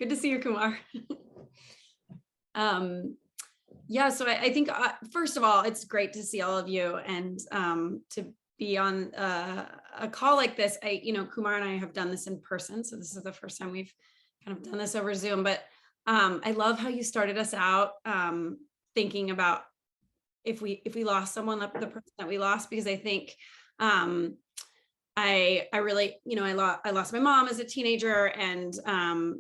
Good to see you, Kumar. um, yeah, so I think first of all, it's great to see all of you and to be on a call like this. Kumar and I have done this in person, so this is the first time we've kind of done this over Zoom. But I love how you started us out thinking about if we lost someone, the person that we lost, because I think I really, I lost my mom as a teenager, and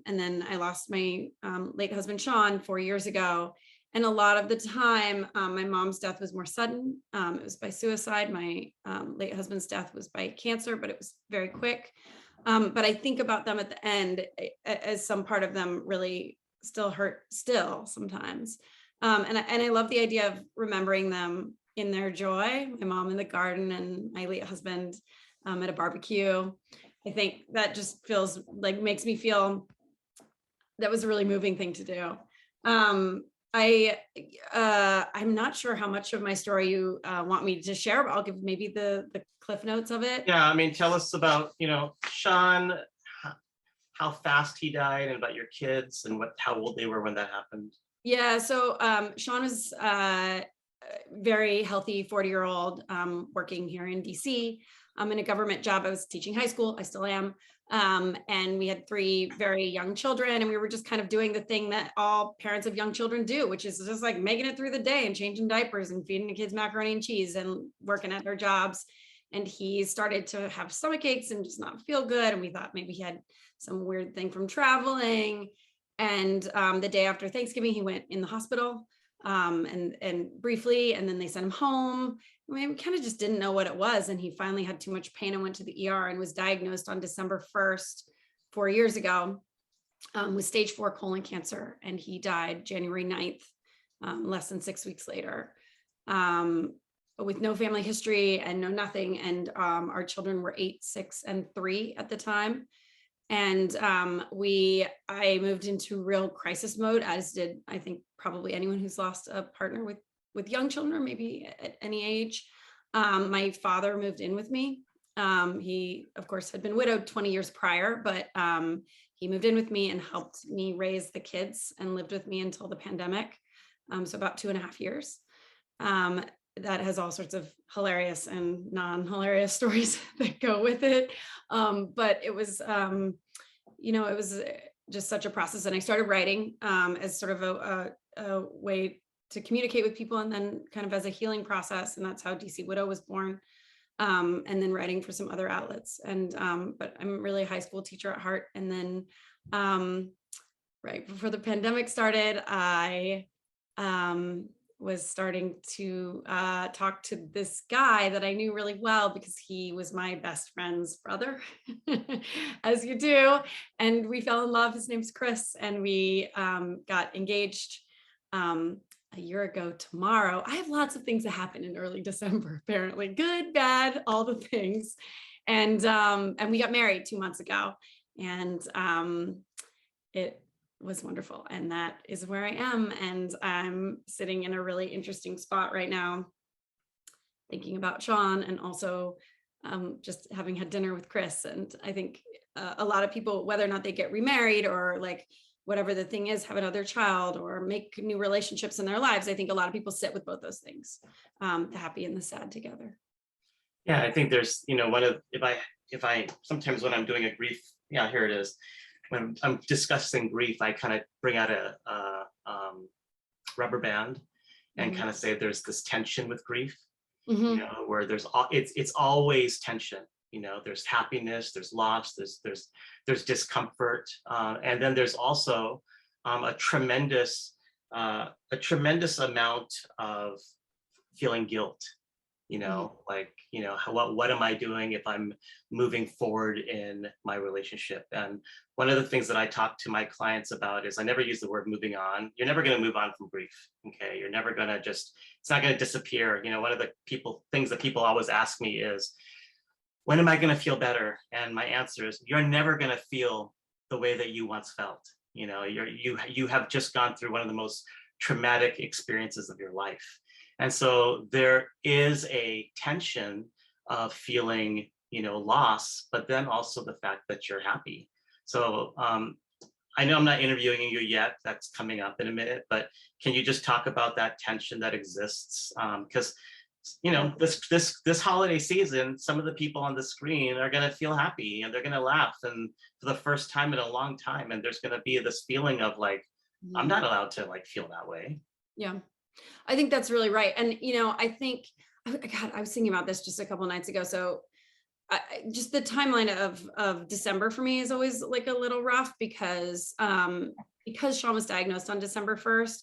then I lost my late husband Shawn 4 years ago. And a lot of the time, my mom's death was more sudden. It was by suicide. My late husband's death was by cancer, but it was very quick. But I think about them at the end as some part of them really still hurt still sometimes. And I love the idea of remembering them in their joy. My mom in the garden and my late husband at a barbecue. I think that just feels like, makes me feel that was a really moving thing to do. I'm not sure how much of my story you want me to share, but I'll give maybe the cliff notes of it. Yeah, I mean, tell us about, Shawn, how fast he died, and about your kids and how old they were when that happened. Yeah, so Shawn was very healthy 40-year-old working here in DC. In a government job. I was teaching high school. I still am. And we had 3 very young children, and we were just kind of doing the thing that all parents of young children do, which is just like making it through the day and changing diapers and feeding the kids macaroni and cheese and working at their jobs. And he started to have stomach aches and just not feel good. And we thought maybe he had some weird thing from traveling. And the day after Thanksgiving, he went in the hospital and briefly, and then they sent him home. We kind of just didn't know what it was. And he finally had too much pain and went to the ER and was diagnosed on December 1st, 4 years ago, with stage 4 colon cancer. And he died January 9th, less than 6 weeks later, with no family history and no nothing. And our children were 8, 6, and 3 at the time. And I moved into real crisis mode, as did, I think, probably anyone who's lost a partner with young children, or maybe at any age. My father moved in with me. He, of course, had been widowed 20 years prior, but he moved in with me and helped me raise the kids and lived with me until the pandemic. So about 2.5 years. That has all sorts of hilarious and non-hilarious stories that go with it. But it was, it was just such a process. And I started writing as sort of a way to communicate with people, and then kind of as a healing process. And that's how DC Widow was born. And then writing for some other outlets. And but I'm really a high school teacher at heart. And then right before the pandemic started, I was starting to talk to this guy that I knew really well because he was my best friend's brother, as you do. And we fell in love. His name's Chris, and we got engaged a year ago tomorrow. I have lots of things that happen in early December, apparently, good, bad, all the things. And we got married 2 months ago, and it was wonderful. And that is where I am. And I'm sitting in a really interesting spot right now, thinking about Shawn, and also just having had dinner with Chris. And I think a lot of people, whether or not they get remarried or like whatever the thing is, have another child or make new relationships in their lives, I think a lot of people sit with both those things, the happy and the sad together. Yeah, I think there's, if I sometimes when I'm doing a grief, yeah, here it is. When I'm discussing grief, I kind of bring out a rubber band and kind of say there's this tension with grief, where it's always tension. There's happiness, there's loss, there's discomfort, and then there's also a tremendous amount of feeling guilt. What am I doing if I'm moving forward in my relationship? And one of the things that I talk to my clients about is I never use the word moving on. You're never going to move on from grief. Okay. You're never going to it's not going to disappear. One of the things that people always ask me is, when am I going to feel better? And my answer is, you're never going to feel the way that you once felt. You have just gone through one of the most traumatic experiences of your life. And so there is a tension of feeling, loss, but then also the fact that you're happy. So I know I'm not interviewing you yet. That's coming up in a minute, but can you just talk about that tension that exists? Because this holiday season, some of the people on the screen are going to feel happy and they're going to laugh, and for the first time in a long time, and there's going to be this feeling of like, I'm not allowed to like feel that way. Yeah, I think that's really right. And, I think, God, I was thinking about this just a couple nights ago. So just the timeline of December for me is always like a little rough because Shawn was diagnosed on December 1st,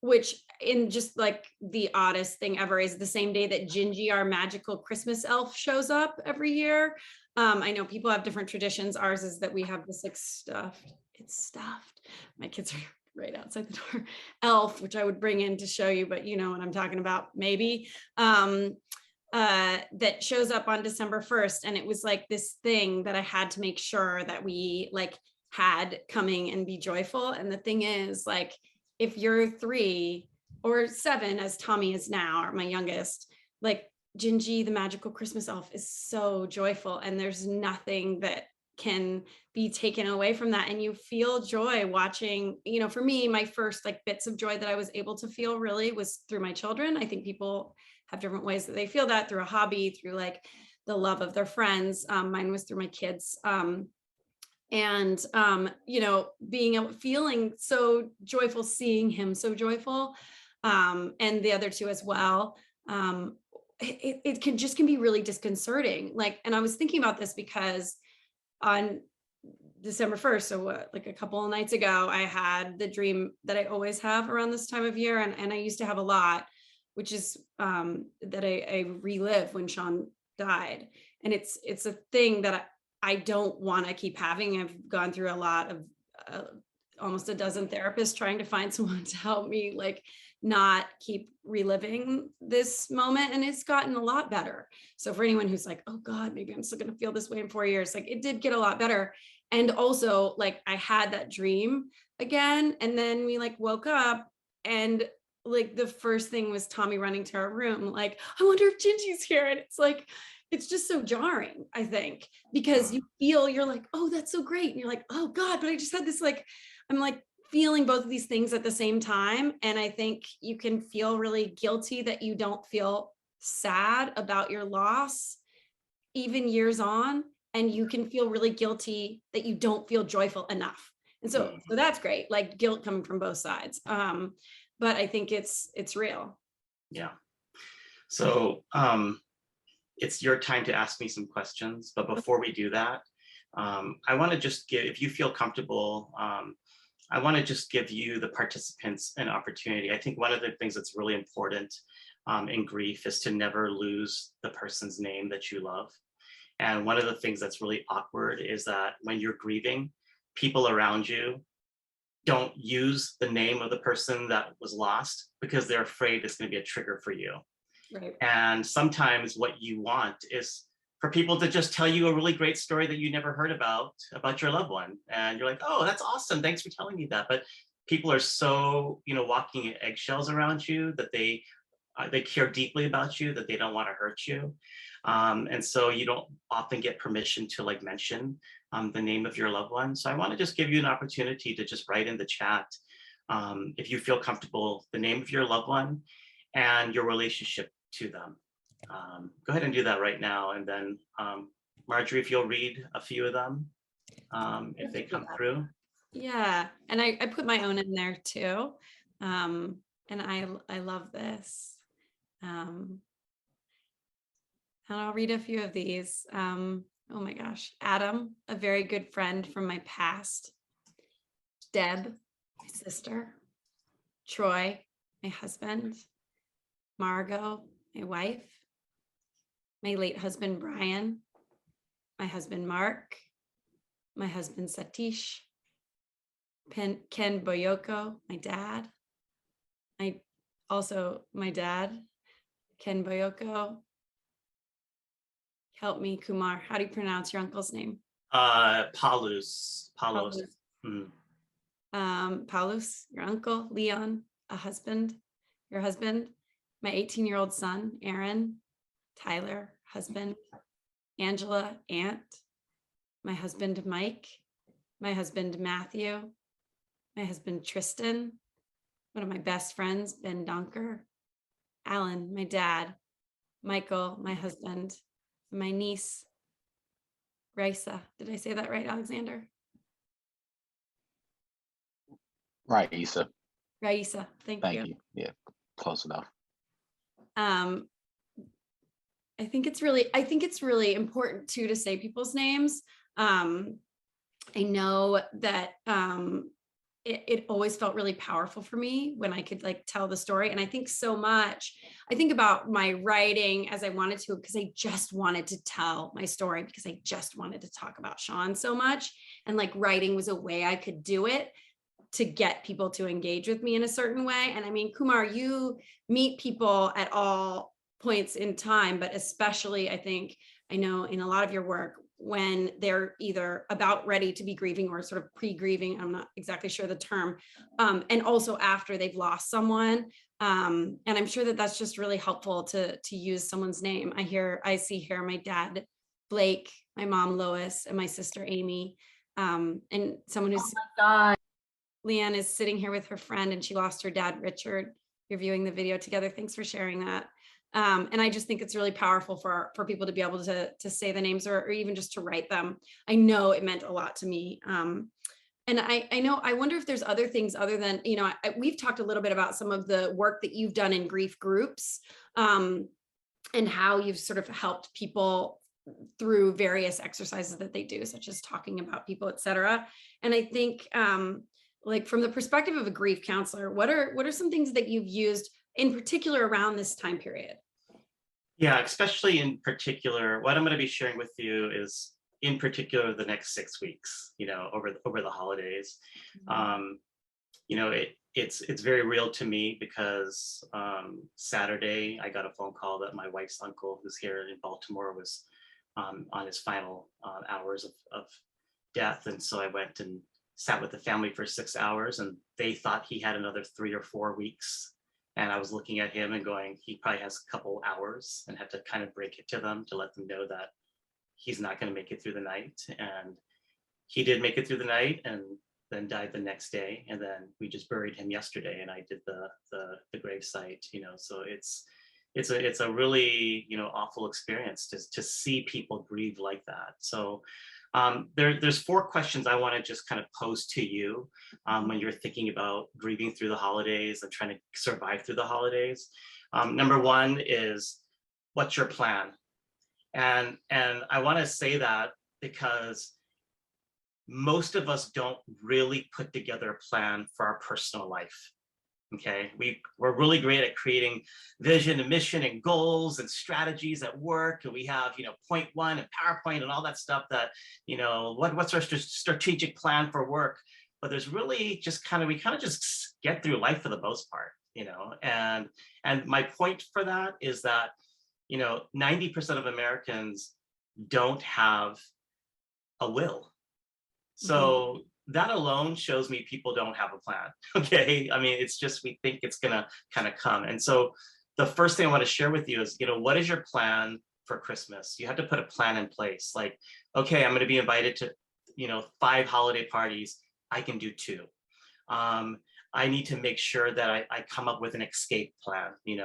which in just like the oddest thing ever is the same day that Gingy, our magical Christmas elf, shows up every year. I know people have different traditions. Ours is that we have this like stuffed, it's stuffed. My kids are right outside the door, elf, which I would bring in to show you, but you know what I'm talking about, maybe. That shows up on December 1st. And it was like this thing that I had to make sure that we like had coming and be joyful. And the thing is, like, if you're 3 or 7, as Tommy is now, or my youngest, like Gingy, the magical Christmas elf, is so joyful. And there's nothing that can be taken away from that. And you feel joy watching, for me, my first like bits of joy that I was able to feel really was through my children. I think people have different ways that they feel that, through a hobby, through like the love of their friends. Mine was through my kids. And feeling so joyful, seeing him so joyful, and the other 2 as well. It can be really disconcerting. Like, and I was thinking about this because on December 1st, so like a couple of nights ago, I had the dream that I always have around this time of year, and I used to have a lot, which is that I relive when Shawn died. And it's a thing that I don't want to keep having. I've gone through a lot of almost a dozen therapists trying to find someone to help me like not keep reliving this moment. And it's gotten a lot better. So for anyone who's like, oh God, maybe I'm still going to feel this way in 4 years, like it did get a lot better. And also like I had that dream again. And then we like woke up, and like the first thing was Tommy running to our room, like, I wonder if Gingy's here. And it's like, it's just so jarring, I think, because you're like, oh, that's so great. And you're like, oh God, but I just had this, like, I'm like feeling both of these things at the same time. And I think you can feel really guilty that you don't feel sad about your loss, even years on. And you can feel really guilty that you don't feel joyful enough. And so that's great, like guilt coming from both sides. But I think it's real. Yeah. So it's your time to ask me some questions. But before we do that, I want to just give, if you feel comfortable, I want to just give you, the participants, an opportunity. I think one of the things that's really important in grief is to never lose the person's name that you love. And one of the things that's really awkward is that when you're grieving, people around you don't use the name of the person that was lost because they're afraid it's going to be a trigger for you. Right. And sometimes what you want is for people to just tell you a really great story that you never heard about your loved one. And you're like, oh, that's awesome. Thanks for telling me that. But people are so, walking in eggshells around you that they care deeply about you, that they don't want to hurt you. And so you don't often get permission to like mention the name of your loved one. So I want to just give you an opportunity to just write in the chat, if you feel comfortable, the name of your loved one and your relationship to them. Go ahead and do that right now. And then Marjorie, if you'll read a few of them, if they come through. Yeah, and I put my own in there too. And I love this. And I'll read a few of these. Oh my gosh. Adam, a very good friend from my past. Deb, my sister. Troy, my husband. Margot, my wife. My late husband, Brian. My husband, Mark. My husband, Satish. Ken Boyoko, my dad. My dad, Ken Boyoko. Help me, Kumar. How do you pronounce your uncle's name? Paulus. Paulus, your uncle. Leon, your husband. My 18-year-old son, Aaron. Tyler, husband. Angela, aunt. My husband, Mike. My husband, Matthew. my husband Tristan, one of my best friends, Ben Donker, Alan, my dad, Michael, my husband, my niece, Raisa. Did I say that right, Alexander? Right, Issa. Raisa, thank Thank you. you. Yeah, close enough. Um, I think it's really important too to say people's names. I know that it always felt really powerful for me when I could like tell the story. And I think so much, I think about my writing as I wanted to, because I just wanted to tell my story, because I just wanted to talk about Shawn so much. And like writing was a way I could do it to get people to engage with me in a certain way. And I mean, Kumar, you meet people at all points in time, but especially I think, I know in a lot of your work, when they're either about ready to be grieving or sort of pre-grieving, I'm not exactly sure the term, and also after they've lost someone. And I'm sure that that's just really helpful to use someone's name. I see here my dad, Blake, my mom, Lois, and my sister, Amy, and someone who's, Oh my God. Leanne is sitting here with her friend and she lost her dad, Richard. You're viewing the video together. Thanks for sharing that. And I just think it's really powerful for people to be able to say the names or even just to write them. I know it meant a lot to me. And I wonder if there's other things other than, we've talked a little bit about some of the work that you've done in grief groups, and how you've sort of helped people through various exercises that they do, such as talking about people, et cetera. And I think, like from the perspective of a grief counselor, what are some things that you've used in particular around this time period? Yeah, especially in particular, what I'm going to be sharing with you is in particular the next 6 weeks, over the holidays. It's very real to me because Saturday I got a phone call that my wife's uncle, who's here in Baltimore, was on his final hours of death. And so I went and sat with the family for 6 hours, and they thought he had another 3 or 4 weeks. And I was looking at him and going, he probably has a couple hours, and had to kind of break it to them to let them know that he's not going to make it through the night. And he did make it through the night and then died the next day. And then we just buried him yesterday, and I did the grave site, so it's a really, awful experience to see people grieve like that. So there's 4 questions I want to just kind of pose to you when you're thinking about grieving through the holidays and trying to survive through the holidays. Number 1 is, what's your plan? And I want to say that because most of us don't really put together a plan for our personal life. Okay, we're really great at creating vision and mission and goals and strategies at work, and we have point 1 and PowerPoint and all that stuff that what's our strategic plan for work. But there's really just we just get through life for the most part, and my point for that is that 90% of Americans don't have a will. So that alone shows me people don't have a plan. Okay, I mean, it's just, we think it's gonna kind of come. And so the first thing I want to share with you is, what is your plan for Christmas? You have to put a plan in place. Like, okay, I'm going to be invited to 5 holiday parties. I can do 2. I need to make sure that I come up with an escape plan. You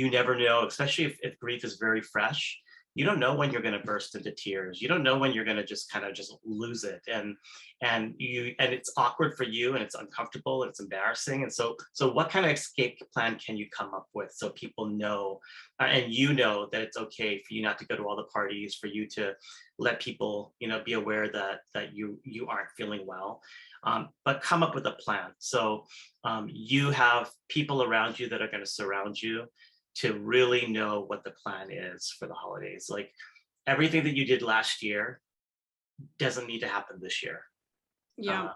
never know, especially if grief is very fresh. You don't know when you're going to burst into tears. You don't know when you're going to just lose it, and it's awkward for you, and it's uncomfortable, and it's embarrassing. And so what kind of escape plan can you come up with so people know, and that it's okay for you not to go to all the parties, for you to let people be aware that you aren't feeling well, but come up with a plan. So you have people around you that are going to surround you to really know what the plan is for the holidays. Like, everything that you did last year doesn't need to happen this year. Yeah.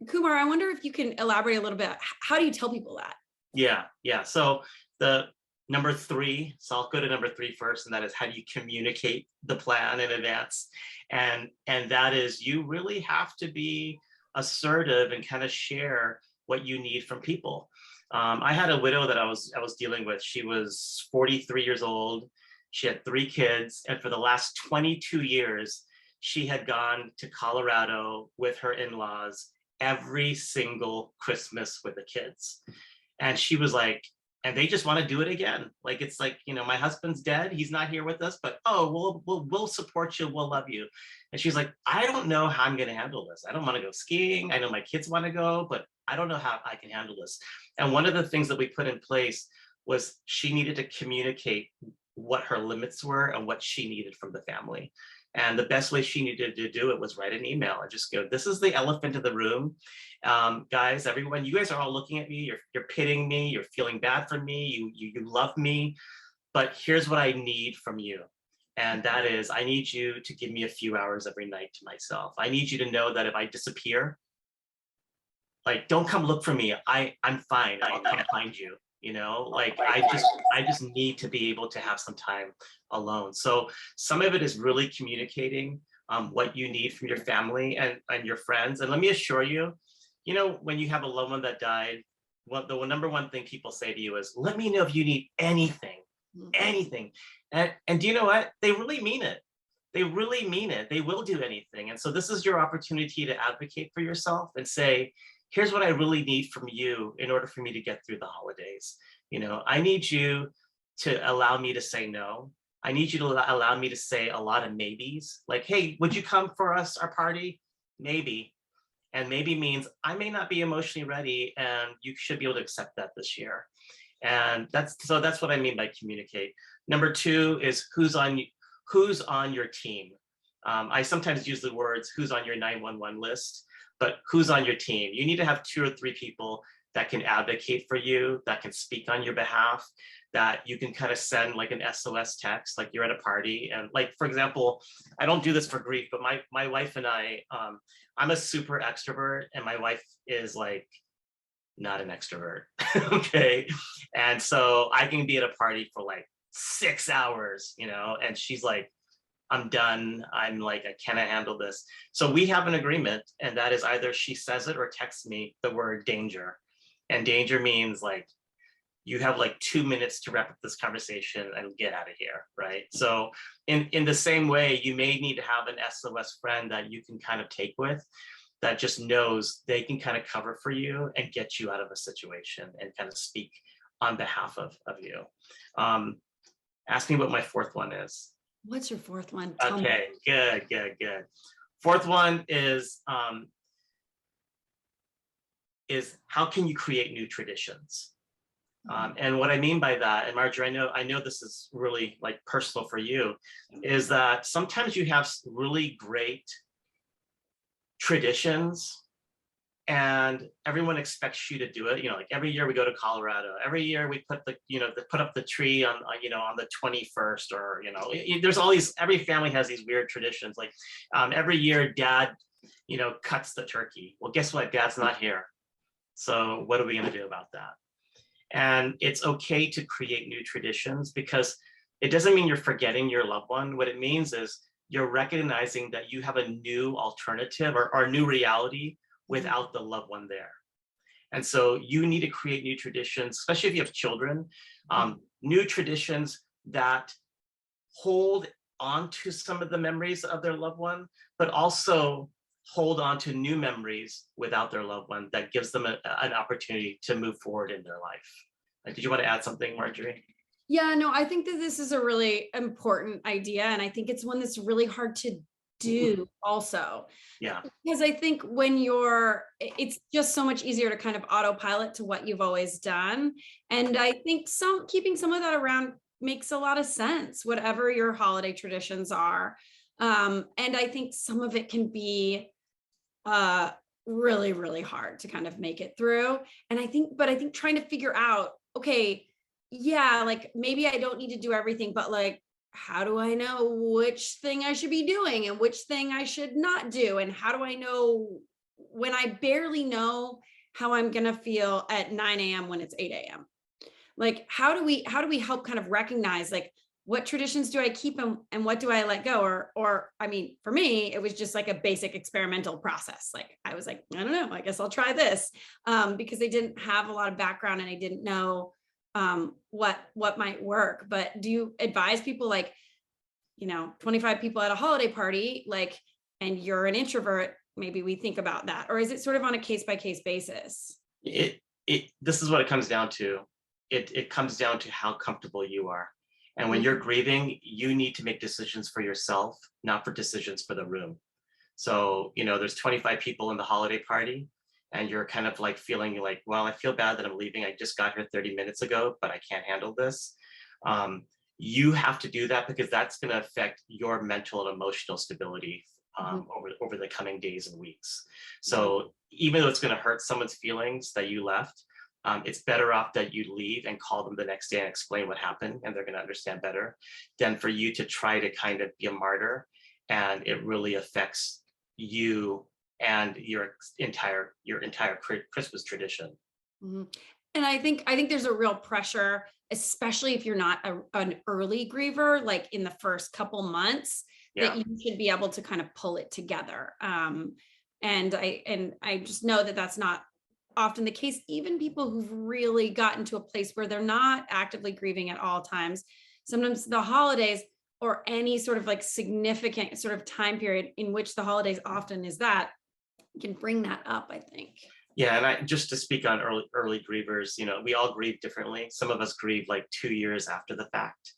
Kumar, I wonder if you can elaborate a little bit. How do you tell people that? Yeah. So the number 3, so I'll go to number 3 first, and that is, how do you communicate the plan in advance? And that is, you really have to be assertive and kind of share what you need from people. I had a widow that I was dealing with. She was 43 years old. She had 3 kids, and for the last 22 years, she had gone to Colorado with her in-laws every single Christmas with the kids. And she was like, and they just want to do it again. Like, it's like, you know, my husband's dead, he's not here with us, but oh, we'll support you, we'll love you. And she's like, I don't know how I'm going to handle this. I don't want to go skiing. I know my kids want to go, but I don't know how I can handle this. And one of the things that we put in place was she needed to communicate what her limits were and what she needed from the family. And the best way she needed to do it was write an email and just go, this is the elephant in the room. Guys, everyone, you guys are all looking at me, you're pitying me, you're feeling bad for me, you love me, but here's what I need from you. And that is, I need you to give me a few hours every night to myself. I need you to know that if I disappear, like, don't come look for me. I'm fine, I'll come find you. You know, like, I just need to be able to have some time alone. So some of it is really communicating what you need from your family and your friends. And let me assure you, you know, when you have a loved one that died, the number one thing people say to you is, let me know if you need anything, anything. And do you know what? They really mean it. They really mean it. They will do anything. And so this is your opportunity to advocate for yourself and say, here's what I really need from you in order for me to get through the holidays. You know, I need you to allow me to say no. I need you to allow me to say a lot of maybes. Like, hey, would you come for our party? Maybe. And maybe means I may not be emotionally ready, and you should be able to accept that this year. And that's what I mean by communicate. Number two is who's on your team. I sometimes use the words who's on your 911 list, but who's on your team. You need to have 2 or 3 people that can advocate for you, that can speak on your behalf, that you can kind of send like an SOS text, like you're at a party. And like, for example, I don't do this for grief, but my wife and I'm a super extrovert, and my wife is like not an extrovert, okay? And so I can be at a party for like 6 hours, you know, and she's like, I'm done. I'm like, I cannot handle this. So we have an agreement, and that is either she says it or texts me the word danger. And danger means like, you have like 2 minutes to wrap up this conversation and get out of here, right? So in the same way, you may need to have an SOS friend that you can kind of take with, that just knows they can kind of cover for you and get you out of a situation and kind of speak on behalf of you. Ask me what my 4th one is. What's your 4th one? Tell me. Okay, good. 4th one is how can you create new traditions? And what I mean by that, and Marjorie, I know this is really like personal for you, is that sometimes you have really great traditions and everyone expects you to do it. You know, like every year we go to Colorado, every year we put put up the tree on the 21st, or, you know, there's all these, every family has these weird traditions. Like every year dad, you know, cuts the turkey. Well, guess what? Dad's not here. So what are we going to do about that? And it's okay to create new traditions, because it doesn't mean you're forgetting your loved one. What it means is you're recognizing that you have a new alternative or a new reality without the loved one there. And so you need to create new traditions, especially if you have children, new traditions that hold on to some of the memories of their loved one, but also hold on to new memories without their loved one, that gives them an opportunity to move forward in their life. Did you want to add something, Marjorie? Yeah, no, I think that this is a really important idea. And I think it's one that's really hard to do also. Yeah. Because I think when it's just so much easier to kind of autopilot to what you've always done. And I think keeping some of that around makes a lot of sense, whatever your holiday traditions are. And I think some of it can be really, really hard to kind of make it through. And I think trying to figure out, okay, yeah, like maybe I don't need to do everything, but like, how do I know which thing I should be doing and which thing I should not do? And how do I know when I barely know how I'm going to feel at 9 a.m. when it's 8 a.m.? Like, how do we help kind of recognize, like, what traditions do I keep and what do I let go? Or I mean, for me, it was just like a basic experimental process. Like, I was like, I don't know, I guess I'll try this, because I didn't have a lot of background and I didn't know what might work. But do you advise people, like, 25 people at a holiday party, like, and you're an introvert, maybe we think about that? Or is it sort of on a case-by-case basis? This is what it comes down to. It comes down to how comfortable you are. And when you're grieving, you need to make decisions for yourself, not for decisions for the room. So, there's 25 people in the holiday party, and you're kind of like feeling like, well, I feel bad that I'm leaving. I just got here 30 minutes ago, but I can't handle this. You have to do that because that's going to affect your mental and emotional stability over the coming days and weeks. So even though it's going to hurt someone's feelings that you left, it's better off that you leave and call them the next day and explain what happened, and they're going to understand better, than for you to try to kind of be a martyr, and it really affects you and your entire Christmas tradition. And I think there's a real pressure, especially if you're not an early griever, like in the first couple months, that you should be able to kind of pull it together. And I just know that that's not often the case. Even people who've really gotten to a place where they're not actively grieving at all times, sometimes the holidays or any sort of like significant sort of time period in which the holidays often is that, can bring that up, I think. Yeah, and just to speak on early grievers, we all grieve differently. Some of us grieve like 2 years after the fact.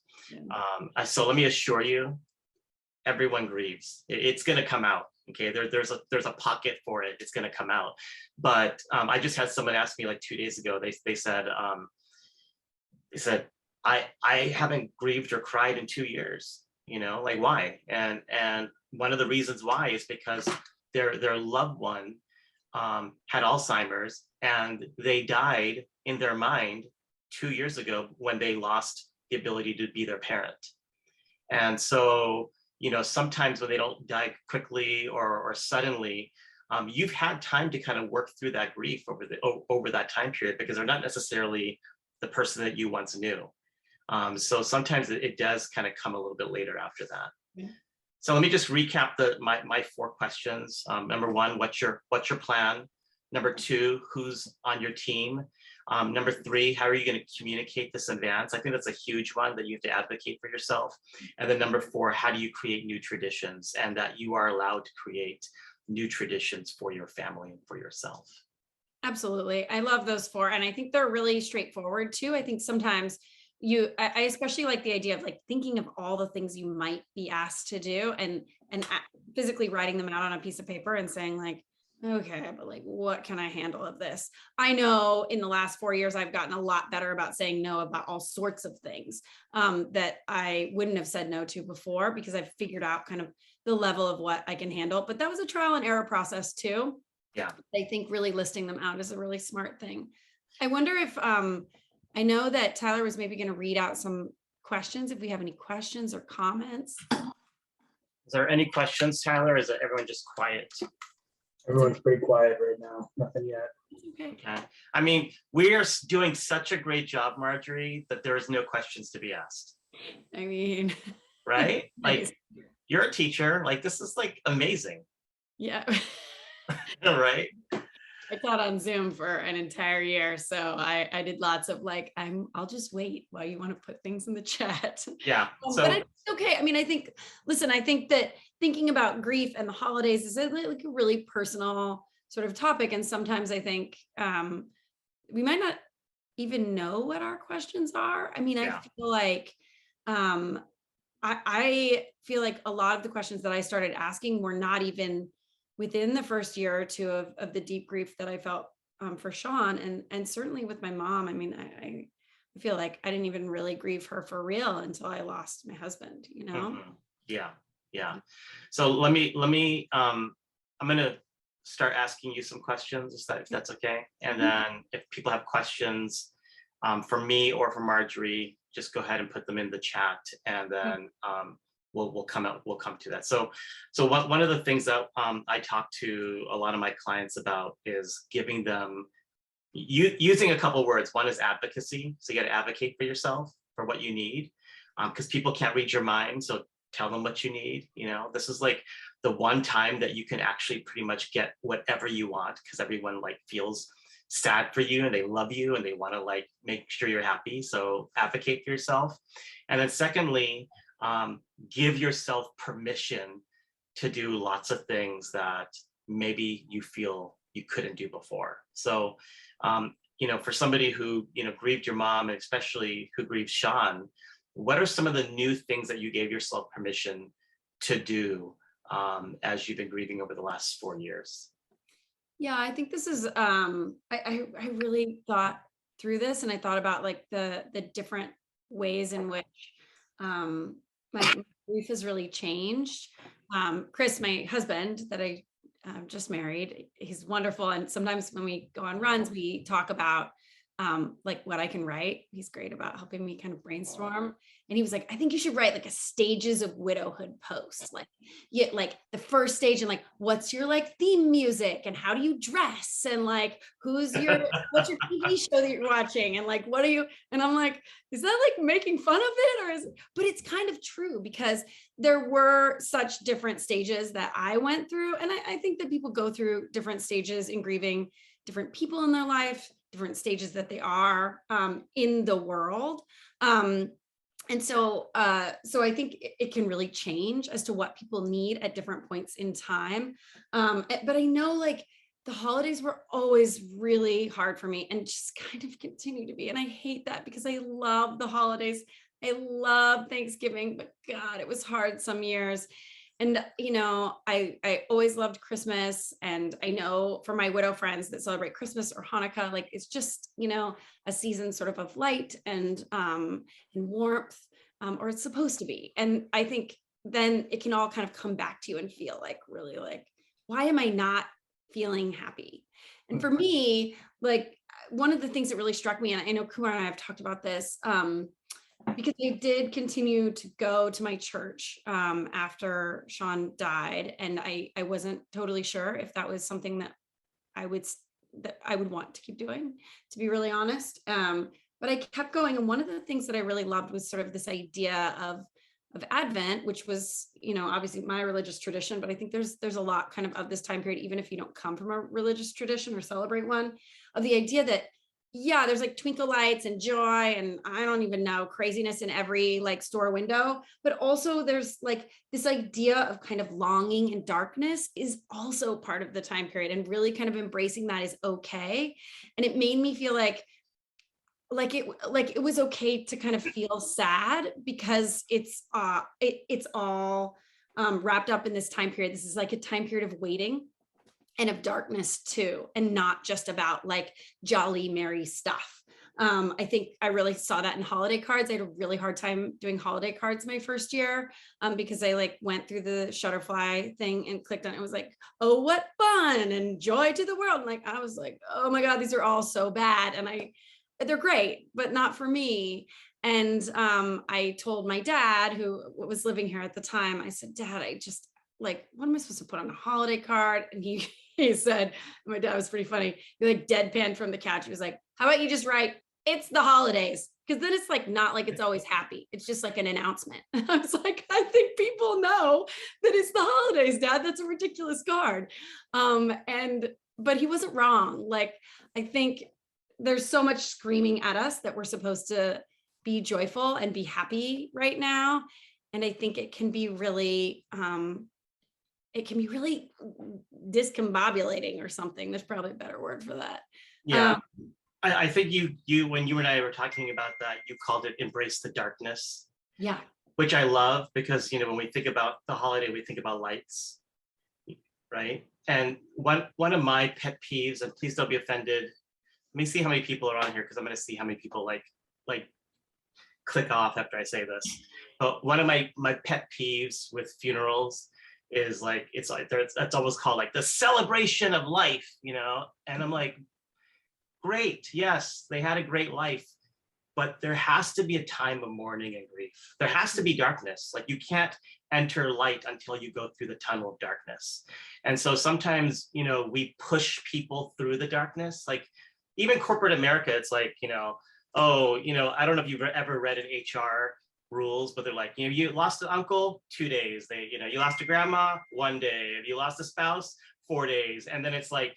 So let me assure you, everyone grieves. It's going to come out. Okay, there's a pocket for it. It's going to come out. But I just had someone ask me like 2 days ago. They said I haven't grieved or cried in 2 years. Like why? And one of the reasons why is because their loved one had Alzheimer's, and they died in their mind 2 years ago when they lost the ability to be their parent. And so, sometimes when they don't die quickly or suddenly, you've had time to kind of work through that grief over that time period, because they're not necessarily the person that you once knew. So sometimes it does kind of come a little bit later after that. Yeah. So let me just recap my 4 questions. Number 1, what's your plan? Number 2, who's on your team? Number 3, how are you going to communicate this in advance? I think that's a huge one, that you have to advocate for yourself. And then number 4, how do you create new traditions, and that you are allowed to create new traditions for your family and for yourself? Absolutely. I love those 4. And I think they're really straightforward too. I think sometimes I especially like the idea of like thinking of all the things you might be asked to do, and physically writing them out on a piece of paper and saying like, okay, but like, what can I handle of this? I know in the last 4 years, I've gotten a lot better about saying no about all sorts of things that I wouldn't have said no to before, because I've figured out kind of the level of what I can handle. But that was a trial and error process too. Yeah. I think really listing them out is a really smart thing. I wonder if, I know that Tyler was maybe going to read out some questions, if we have any questions or comments. Is there any questions, Tyler? Is everyone just quiet? Everyone's pretty quiet right now. Nothing yet. Okay. I mean, we are doing such a great job, Marjorie, that there is no questions to be asked. I mean, right? Like, you're a teacher. Like, this is like amazing. Yeah. Right. I taught on Zoom for an entire year, so I did lots of like, I'll just wait while you want to put things in the chat. Yeah. But it's okay. I mean, I think that thinking about grief and the holidays is like a really personal sort of topic, and sometimes I think we might not even know what our questions are. I mean, I feel like I feel like a lot of the questions that I started asking were not even within the first year or 2 of the deep grief that I felt for Shawn, and certainly with my mom. I mean, I feel like I didn't even really grieve her for real until I lost my husband, Mm-hmm. Yeah. So let me I'm gonna start asking you some questions, if that's okay. And then if people have questions for me or for Marjorie, just go ahead and put them in the chat, and then we'll come to that. So one of the things that I talk to a lot of my clients about is giving them using a couple words. One is advocacy. So you got to advocate for yourself, for what you need, because people can't read your mind. So tell them what you need. This is like the one time that you can actually pretty much get whatever you want, because everyone like feels sad for you and they love you and they want to like make sure you're happy. So advocate for yourself. And then secondly, give yourself permission to do lots of things that maybe you feel you couldn't do before. So, for somebody who, grieved your mom, and especially who grieved Shawn, what are some of the new things that you gave yourself permission to do as you've been grieving over the last 4 years? Yeah, I think this is I really thought through this, and I thought about like the different ways in which my grief has really changed. Chris, my husband that I just married, he's wonderful, and sometimes when we go on runs, we talk about like what I can write. He's great about helping me kind of brainstorm. And he was like, I think you should write like a stages of widowhood post. Like, yeah, like the first stage, and like, what's your like theme music, and how do you dress, and like, what's your TV show that you're watching, and like, what are you? And I'm like, is that like making fun of it, or is it? But it's kind of true, because there were such different stages that I went through. And I think that people go through different stages in grieving different people in their life, different stages that they are in the world. And so I think it can really change as to what people need at different points in time. But I know like the holidays were always really hard for me, and just kind of continue to be. And I hate that, because I love the holidays. I love Thanksgiving, but God, it was hard some years. And, I always loved Christmas. And I know for my widow friends that celebrate Christmas or Hanukkah, like it's just, a season sort of light and warmth, or it's supposed to be. And I think then it can all kind of come back to you and feel like really like, why am I not feeling happy? And for me, like one of the things that really struck me, and I know Kumar and I have talked about this, because I did continue to go to my church after Shawn died, and I wasn't totally sure if that was something that I would want to keep doing, to be really honest. But I kept going, and one of the things that I really loved was sort of this idea of Advent, which was, obviously my religious tradition, but I think there's a lot kind of this time period, even if you don't come from a religious tradition or celebrate one, of the idea that yeah, there's like twinkle lights and joy and I don't even know, craziness in every like store window, but also there's like this idea of kind of longing and darkness is also part of the time period, and really kind of embracing that is okay. And it made me feel like it was okay to kind of feel sad, because it's all wrapped up in this time period. This is like a time period of waiting and of darkness too, and not just about like jolly, merry stuff. I think I really saw that in holiday cards. I had a really hard time doing holiday cards my first year because I like went through the Shutterfly thing and clicked on it. It was like, oh, what fun and joy to the world. And like, I was like, oh my God, these are all so bad. And they're great, but not for me. And I told my dad, who was living here at the time, I said, Dad, I just like, what am I supposed to put on a holiday card? And he said, my dad was pretty funny. He like deadpanned from the couch. He was like, how about you just write, it's the holidays? Because then it's like, not like it's always happy. It's just like an announcement. And I was like, I think people know that it's the holidays, Dad. That's a ridiculous card. But he wasn't wrong. Like, I think there's so much screaming at us that we're supposed to be joyful and be happy right now. And I think it can be really, discombobulating or something. There's probably a better word for that. Yeah. I think you when you and I were talking about that, you called it embrace the darkness. Yeah. Which I love, because when we think about the holiday, we think about lights, right? And one of my pet peeves, and please don't be offended. Let me see how many people are on here, because I'm going to see how many people like click off after I say this. But one of my pet peeves with funerals is like, it's almost called like the celebration of life, and I'm like, great, yes, they had a great life, but there has to be a time of mourning and grief. There has to be darkness. Like, you can't enter light until you go through the tunnel of darkness. And so sometimes, we push people through the darkness. Like, even corporate America, it's like, oh, I don't know if you've ever read an HR rules, but they're like, you lost an uncle, 2 days. You lost a grandma, 1 day. If you lost a spouse, 4 days. And then it's like,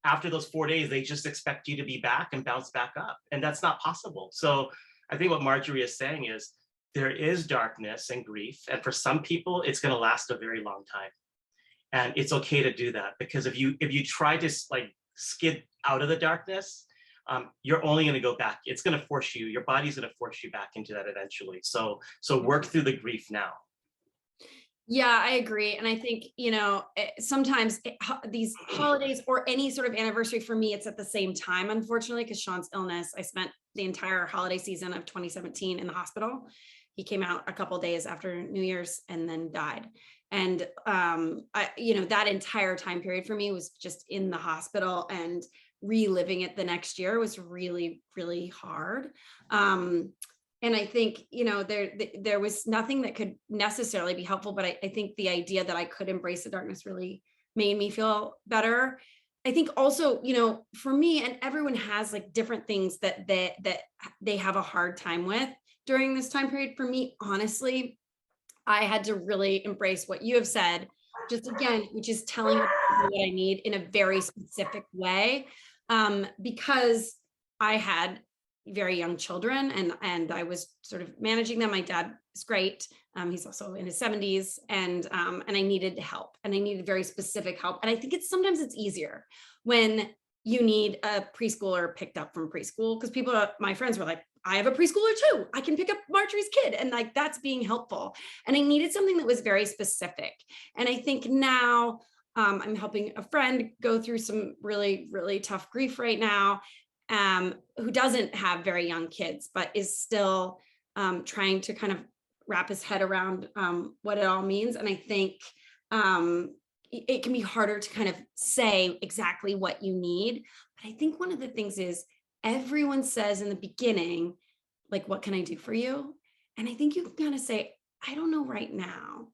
after those 4 days, they just expect you to be back and bounce back up. And that's not possible. So I think what Marjorie is saying is there is darkness and grief. And for some people, it's going to last a very long time. And it's okay to do that, because if you try to like skid out of the darkness, you're only going to go back. It's going to force you, your body's going to force you back into that eventually. So work through the grief now. Yeah, I agree. And I think, sometimes these holidays or any sort of anniversary for me, it's at the same time, unfortunately, because Shawn's illness, I spent the entire holiday season of 2017 in the hospital. He came out a couple days after New Year's and then died. And, that entire time period for me was just in the hospital, and reliving it the next year was really, really hard. And I think, there was nothing that could necessarily be helpful, but I think the idea that I could embrace the darkness really made me feel better. I think also, for me, and everyone has like different things that they have a hard time with during this time period. For me, honestly, I had to really embrace what you have said, just again, which is telling me what I need in a very specific way, because I had very young children and I was sort of managing them. My dad is great. He's also in his 70s, and I needed help, and I needed very specific help. And I think sometimes it's easier when you need a preschooler picked up from preschool, because my friends were like, I have a preschooler too. I can pick up Marjorie's kid. And like, that's being helpful. And I needed something that was very specific. And I think now I'm helping a friend go through some really, really tough grief right now, who doesn't have very young kids, but is still trying to kind of wrap his head around what it all means. And I think it can be harder to kind of say exactly what you need. But I think one of the things is, everyone says in the beginning, like, what can I do for you? And I think you can kind of say, I don't know right now,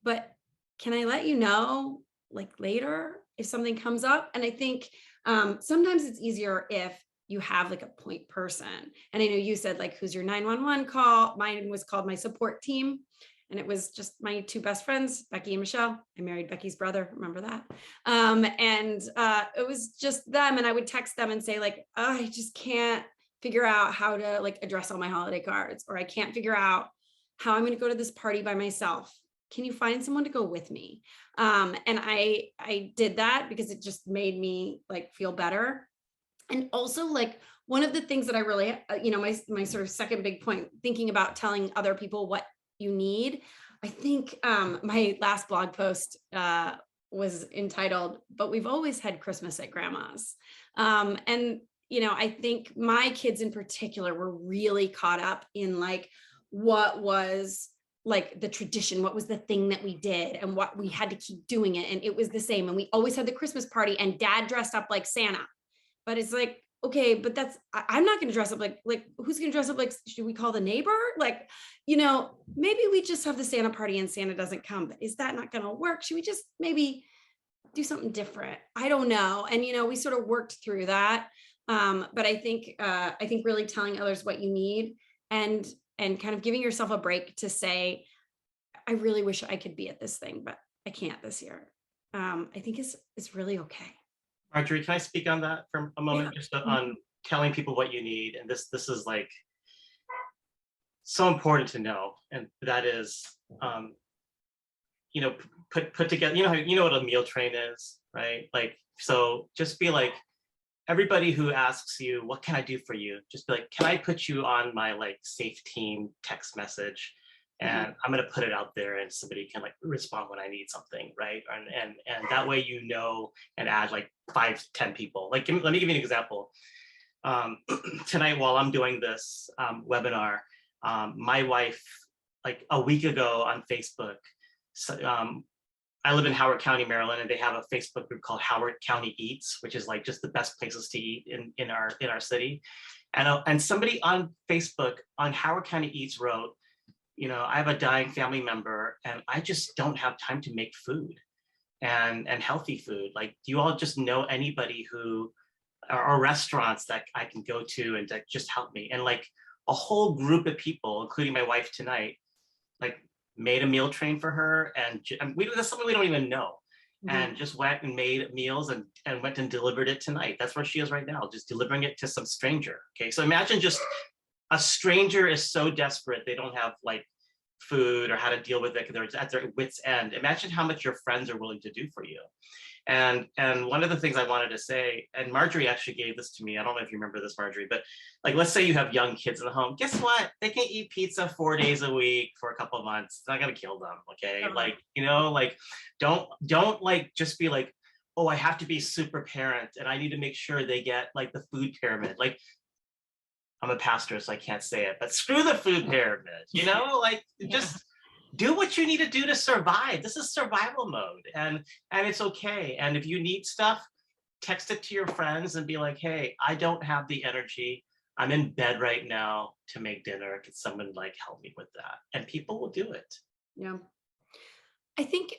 but can I let you know like later if something comes up? And I think sometimes it's easier if you have like a point person. And I know you said like, who's your 911 call? Mine was called my support team. And it was just my two best friends, Becky and Michelle. I married Becky's brother, remember that? It was just them. And I would text them and say like, oh, I just can't figure out how to like address all my holiday cards, or I can't figure out how I'm going to go to this party by myself. Can you find someone to go with me? And I did that because it just made me like feel better. And also like one of the things that I really, my sort of second big point, thinking about telling other people what you need. I think my last blog post was entitled, "But we've always had Christmas at Grandma's." I think my kids in particular were really caught up in like, what was like the tradition, what was the thing that we did, and what we had to keep doing it. And it was the same. And we always had the Christmas party, and dad dressed up like Santa. But it's like, okay, but I'm not going to dress up like who's going to dress up like, should we call the neighbor? Like, maybe we just have the Santa party and Santa doesn't come, but is that not going to work? Should we just maybe do something different? I don't know. And, we sort of worked through that. But I think really telling others what you need, and kind of giving yourself a break to say, I really wish I could be at this thing, but I can't this year. I think is really okay. Marjorie, can I speak on that for a moment? Yeah. Just on telling people what you need. And this is like so important to know. And that is, put together, you know what a meal train is, right? Like, so just be like, everybody who asks you, what can I do for you? Just be like, can I put you on my like safe team text message? And I'm going to put it out there, and somebody can like respond when I need something, right? And that way, and add like 5-10 people. Like, let me give you an example. Tonight, while I'm doing this webinar, my wife, like a week ago on Facebook, I live in Howard County, Maryland, and they have a Facebook group called Howard County Eats, which is like just the best places to eat in our city. And somebody on Facebook on Howard County Eats wrote, I have a dying family member and I just don't have time to make food and healthy food. Like, do you all just know anybody who or restaurants that I can go to and that just help me? And like a whole group of people, including my wife tonight, like made a meal train for her. And that's something we don't even know. And just went and made meals and went and delivered it tonight. That's where she is right now, just delivering it to some stranger. Okay, so imagine just a stranger is so desperate they don't have like food or how to deal with it because they're at their wits' end. Imagine how much your friends are willing to do for you. And one of the things I wanted to say, and Marjorie actually gave this to me. I don't know if you remember this, Marjorie, but like, let's say you have young kids in the home. Guess what? They can eat pizza 4 days a week for a couple of months. It's not gonna kill them, okay? Like, you know, like, don't like just be like, oh, I have to be super parent and I need to make sure they get like the food pyramid. Like, I'm a pastor, so I can't say it, but screw the food pyramid, you know, like just do what you need to do to survive. This is survival mode and it's okay. And if you need stuff, text it to your friends and be like, hey, I don't have the energy. I'm in bed right now to make dinner. Can someone like help me with that? And people will do it. Yeah. I think,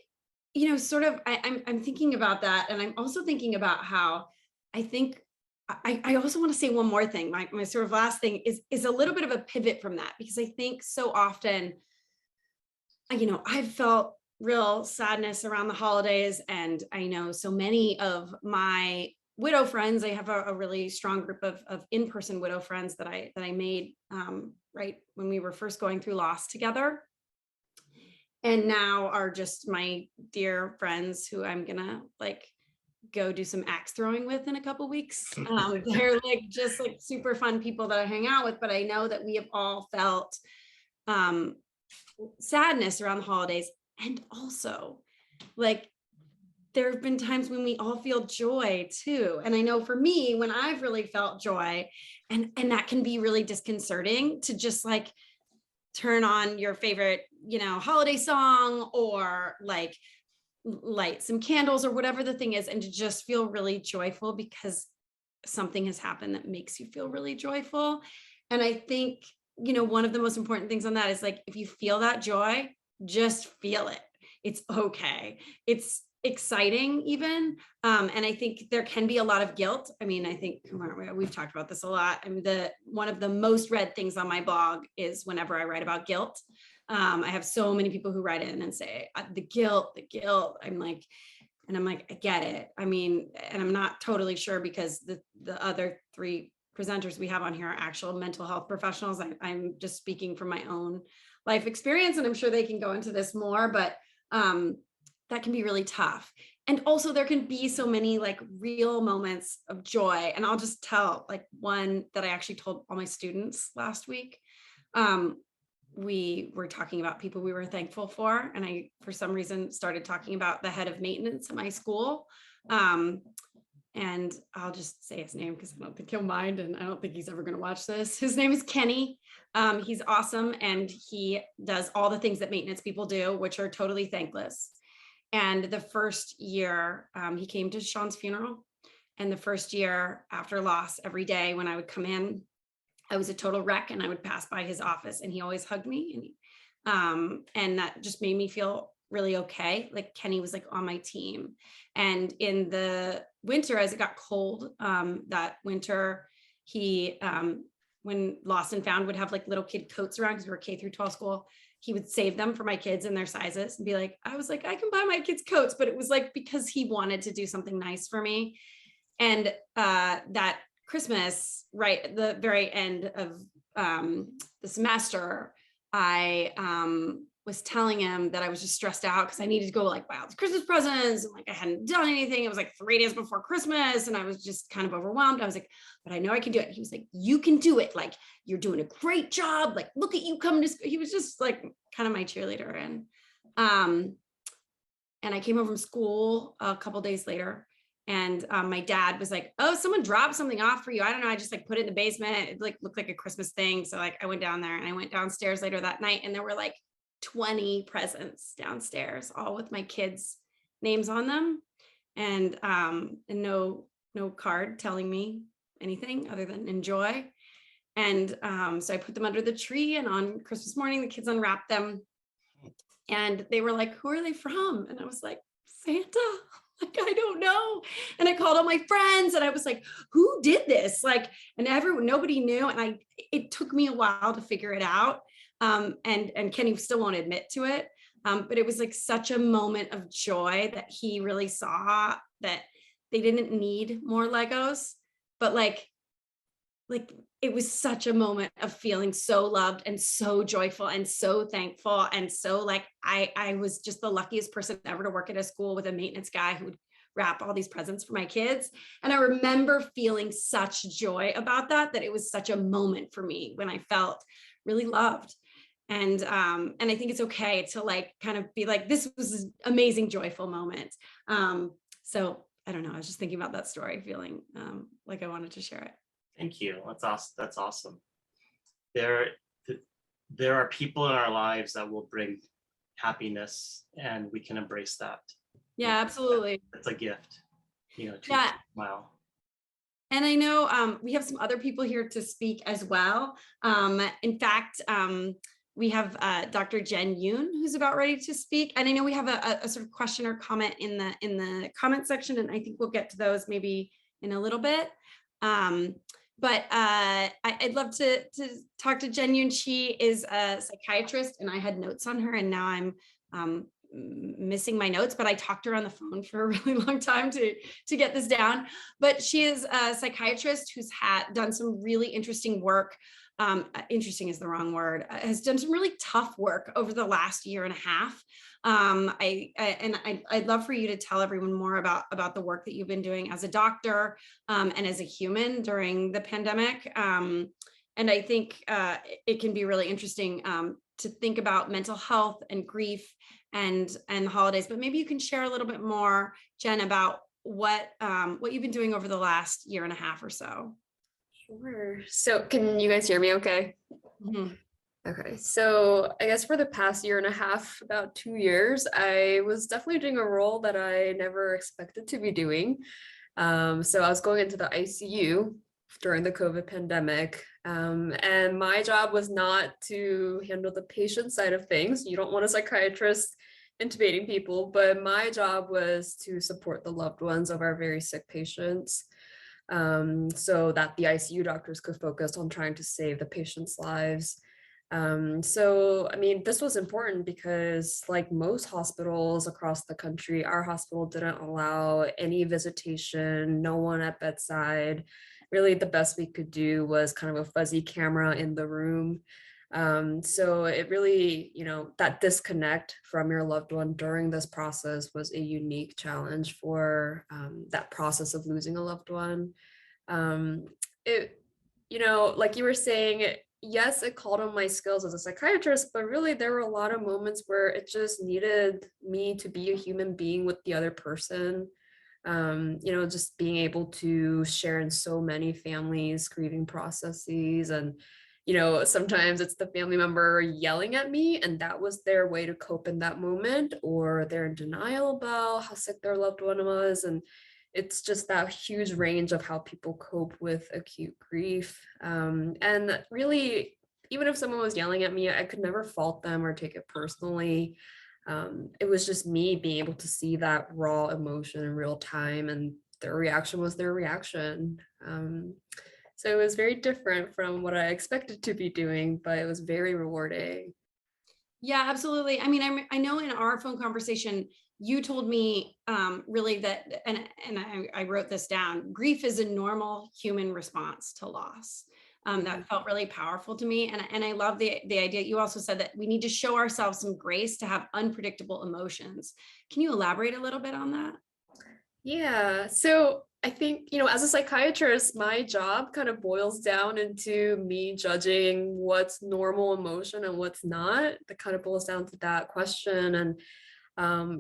you know, sort of, I'm thinking about that. And I'm also thinking about how I think, I also want to say one more thing. My sort of last thing is a little bit of a pivot from that, because I think so often, you know, I've felt real sadness around the holidays. And I know so many of my widow friends, I have a really strong group of in-person widow friends that I made right when we were first going through loss together. And now are just my dear friends who I'm gonna like go do some axe throwing with in a couple weeks. They're like just like super fun people that I hang out with, but I know that we have all felt sadness around the holidays. And also like there have been times when we all feel joy too. And I know for me, when I've really felt joy, and that can be really disconcerting to just like turn on your favorite, you know, holiday song or like light some candles or whatever the thing is, and to just feel really joyful because something has happened that makes you feel really joyful. And I think, you know, one of the most important things on that is like, if you feel that joy, just feel it. It's okay. It's exciting even. And I think there can be a lot of guilt. I mean, I think we've talked about this a lot. I mean, one of the most read things on my blog is whenever I write about guilt. I have so many people who write in and say the guilt. I'm like, I get it. I mean, and I'm not totally sure because the other three presenters we have on here are actual mental health professionals. I'm just speaking from my own life experience, and I'm sure they can go into this more, but that can be really tough. And also there can be so many like real moments of joy. And I'll just tell like one that I actually told all my students last week. We were talking about people we were thankful for. And I, for some reason, started talking about the head of maintenance at my school. And I'll just say his name because I don't think he'll mind. And I don't think he's ever going to watch this. His name is Kenny. He's awesome. And he does all the things that maintenance people do, which are totally thankless. And the first year he came to Shawn's funeral. And the first year after loss, every day when I would come in, I was a total wreck and I would pass by his office and he always hugged me. And that just made me feel really okay. Like Kenny was like on my team. And in the winter, as it got cold, that winter, he, when Lost and Found would have like little kid coats around because we were K through 12 school, he would save them for my kids and their sizes and be like, I was like, I can buy my kids coats, but it was like, because he wanted to do something nice for me. And that Christmas, right at the very end of the semester, I was telling him that I was just stressed out because I needed to go like buy all the Christmas presents and like I hadn't done anything. It was like 3 days before Christmas and I was just kind of overwhelmed. I was like, but I know I can do it. He was like, you can do it. Like you're doing a great job. Like, look at you coming to school. He was just like kind of my cheerleader. And I came home from school a couple days later. And my dad was like, oh, someone dropped something off for you. I don't know. I just like put it in the basement. It like looked like a Christmas thing. So like I went down there and I went downstairs later that night and there were like 20 presents downstairs, all with my kids' names on them. And no card telling me anything other than enjoy. And so I put them under the tree and on Christmas morning, the kids unwrapped them. And they were like, who are they from? And I was like, Santa. Like, I don't know. And I called all my friends and I was like, who did this? Like, and nobody knew. And it took me a while to figure it out. And Kenny still won't admit to it. But it was like such a moment of joy that he really saw that they didn't need more Legos, but like like, it was such a moment of feeling so loved and so joyful and so thankful. And so like, I was just the luckiest person ever to work at a school with a maintenance guy who would wrap all these presents for my kids. And I remember feeling such joy about that, that it was such a moment for me when I felt really loved. And I think it's okay to like kind of be like, this was an amazing, joyful moment. So I don't know. I was just thinking about that story, feeling like I wanted to share it. Thank you. That's awesome. That's awesome. There are people in our lives that will bring happiness, and we can embrace that. Yeah, absolutely. It's a gift, to Yeah. smile. And I know we have some other people here to speak as well. In fact, we have Dr. Jen Yoon, who's about ready to speak. And I know we have a sort of question or comment in the comment section, and I think we'll get to those maybe in a little bit. But I'd love to talk to Jen Yoon. She is a psychiatrist, and I had notes on her, and now I'm missing my notes, but I talked to her on the phone for a really long time to get this down. But she is a psychiatrist who's done some really interesting work. Interesting is the wrong word. Has done some really tough work over the last year and a half. I'd love for you to tell everyone more about the work that you've been doing as a doctor and as a human during the pandemic. And I think it can be really interesting to think about mental health and grief and the holidays. But maybe you can share a little bit more, Jen, about what you've been doing over the last year and a half or so. Sure. So can you guys hear me okay? Mm-hmm. Okay. So I guess for the past year and a half, about 2 years, I was definitely doing a role that I never expected to be doing. So I was going into the ICU during the COVID pandemic. And my job was not to handle the patient side of things. You don't want a psychiatrist intubating people, but my job was to support the loved ones of our very sick patients. So that the ICU doctors could focus on trying to save the patients' lives. So, I mean, this was important because like most hospitals across the country, our hospital didn't allow any visitation, no one at bedside. Really, the best we could do was kind of a fuzzy camera in the room. So it really, that disconnect from your loved one during this process was a unique challenge for that process of losing a loved one. Like you were saying, yes, it called on my skills as a psychiatrist, but really there were a lot of moments where it just needed me to be a human being with the other person. Just being able to share in so many families' grieving processes. And, sometimes it's the family member yelling at me, and that was their way to cope in that moment, or they're in denial about how sick their loved one was. And it's just that huge range of how people cope with acute grief. And really, even if someone was yelling at me, I could never fault them or take it personally. It was just me being able to see that raw emotion in real time, and their reaction was their reaction. So it was very different from what I expected to be doing, but it was very rewarding. Yeah, absolutely. I mean, I know in our phone conversation, you told me really that, and I wrote this down, grief is a normal human response to loss. That felt really powerful to me. And I love the idea. You also said that we need to show ourselves some grace to have unpredictable emotions. Can you elaborate a little bit on that? Yeah. So I think, as a psychiatrist, my job kind of boils down into me judging what's normal emotion and what's not. That kind of boils down to that question. And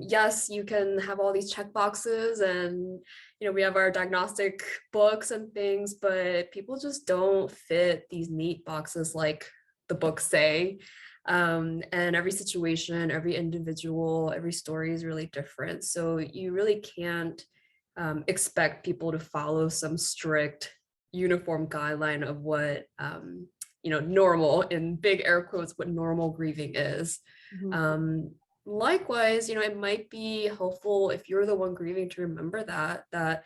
yes, you can have all these check boxes, and we have our diagnostic books and things, but people just don't fit these neat boxes like the books say. And every situation, every individual, every story is really different. So you really can't expect people to follow some strict uniform guideline of what normal, in big air quotes, what normal grieving is. Mm-hmm. Likewise, it might be helpful if you're the one grieving to remember that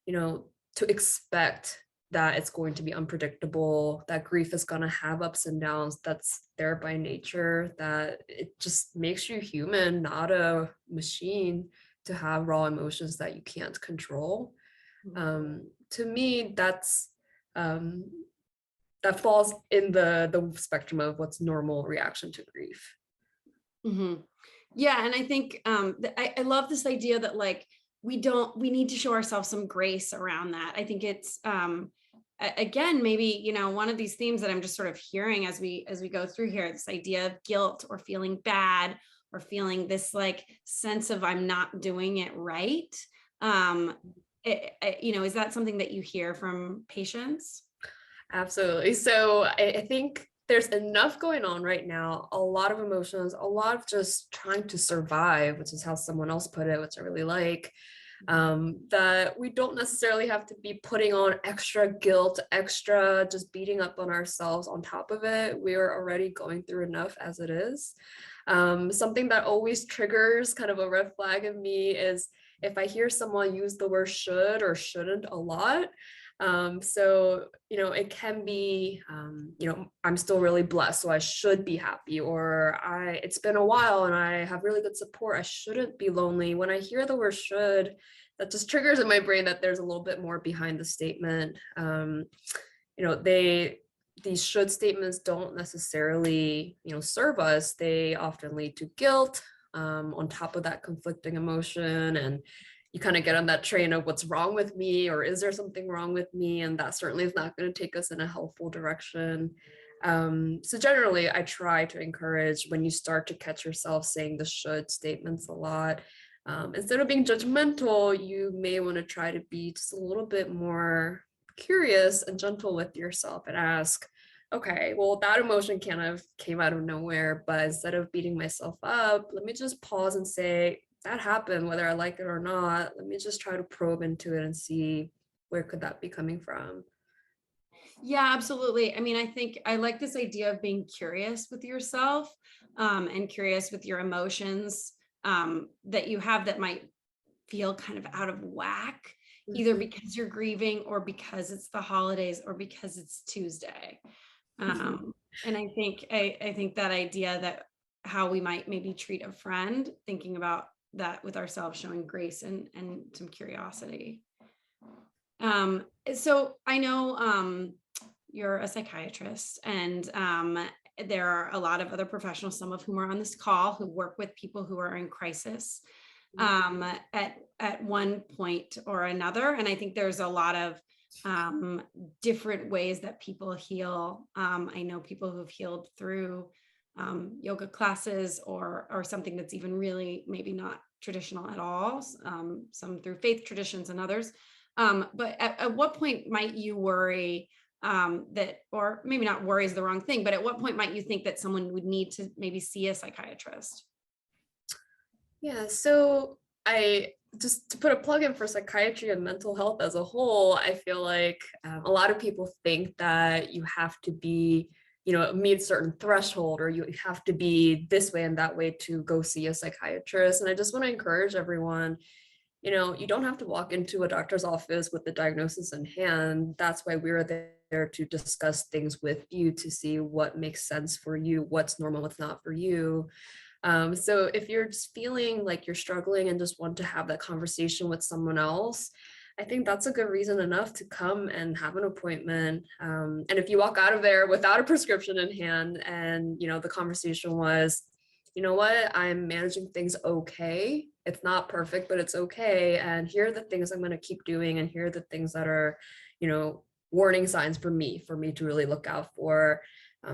to expect that it's going to be unpredictable, that grief is going to have ups and downs. That's there by nature, that it just makes you human, not a machine, to have raw emotions that you can't control. To me, that's that falls in the spectrum of what's normal reaction to grief. Yeah, and I think I love this idea that like we need to show ourselves some grace around that. I think it's again, maybe, you know, one of these themes that I'm just sort of hearing as we go through here, this idea of guilt or feeling bad or feeling this like sense of I'm not doing it right. You know, is that something that you hear from patients? Absolutely. So I think there's enough going on right now, a lot of emotions, a lot of just trying to survive, which is how someone else put it, which I really like, that we don't necessarily have to be putting on extra guilt, extra just beating up on ourselves on top of it. We are already going through enough as it is. Something that always triggers kind of a red flag in me is if I hear someone use the word should or shouldn't a lot. So, you know, it can be, you know, I'm still really blessed, so I should be happy, or it's been a while and I have really good support, I shouldn't be lonely. When I hear the word should, that just triggers in my brain that there's a little bit more behind the statement. You know, these should statements don't necessarily, you know, serve us. They often lead to guilt, on top of that conflicting emotion, and you kind of get on that train of what's wrong with me, or is there something wrong with me? And that certainly is not going to take us in a helpful direction. So generally, I try to encourage when you start to catch yourself saying the should statements a lot, instead of being judgmental, you may want to try to be just a little bit more curious and gentle with yourself and ask, okay, well, that emotion kind of came out of nowhere, but instead of beating myself up, let me just pause and say, that happened, whether I like it or not. Let me just try to probe into it and see where could that be coming from. Yeah, absolutely. I mean, I think I like this idea of being curious with yourself, and curious with your emotions, that you have that might feel kind of out of whack, either because you're grieving or because it's the holidays or because it's Tuesday. And I think that idea that how we might maybe treat a friend, thinking about that with ourselves, showing grace and some curiosity. So I know you're a psychiatrist, and there are a lot of other professionals, some of whom are on this call, who work with people who are in crisis at one point or another. And I think there's a lot of different ways that people heal. I know people who've healed through yoga classes or something that's even really maybe not traditional at all, some through faith traditions and others. But at what point might you worry that, or maybe not worry is the wrong thing, but at what point might you think that someone would need to maybe see a psychiatrist? Yeah, so just to put a plug in for psychiatry and mental health as a whole, I feel like a lot of people think that you have to be, you know, meet a certain threshold, or you have to be this way and that way to go see a psychiatrist. And I just want to encourage everyone, you know, you don't have to walk into a doctor's office with the diagnosis in hand. That's why we're there to discuss things with you, to see what makes sense for you, what's normal, what's not for you. So if you're just feeling like you're struggling and just want to have that conversation with someone else, I think that's a good reason enough to come and have an appointment. And if you walk out of there without a prescription in hand, and, you know, the conversation was, you know what, I'm managing things okay. It's not perfect, but it's okay. And here are the things I'm going to keep doing. And here are the things that are, you know, warning signs for me to really look out for.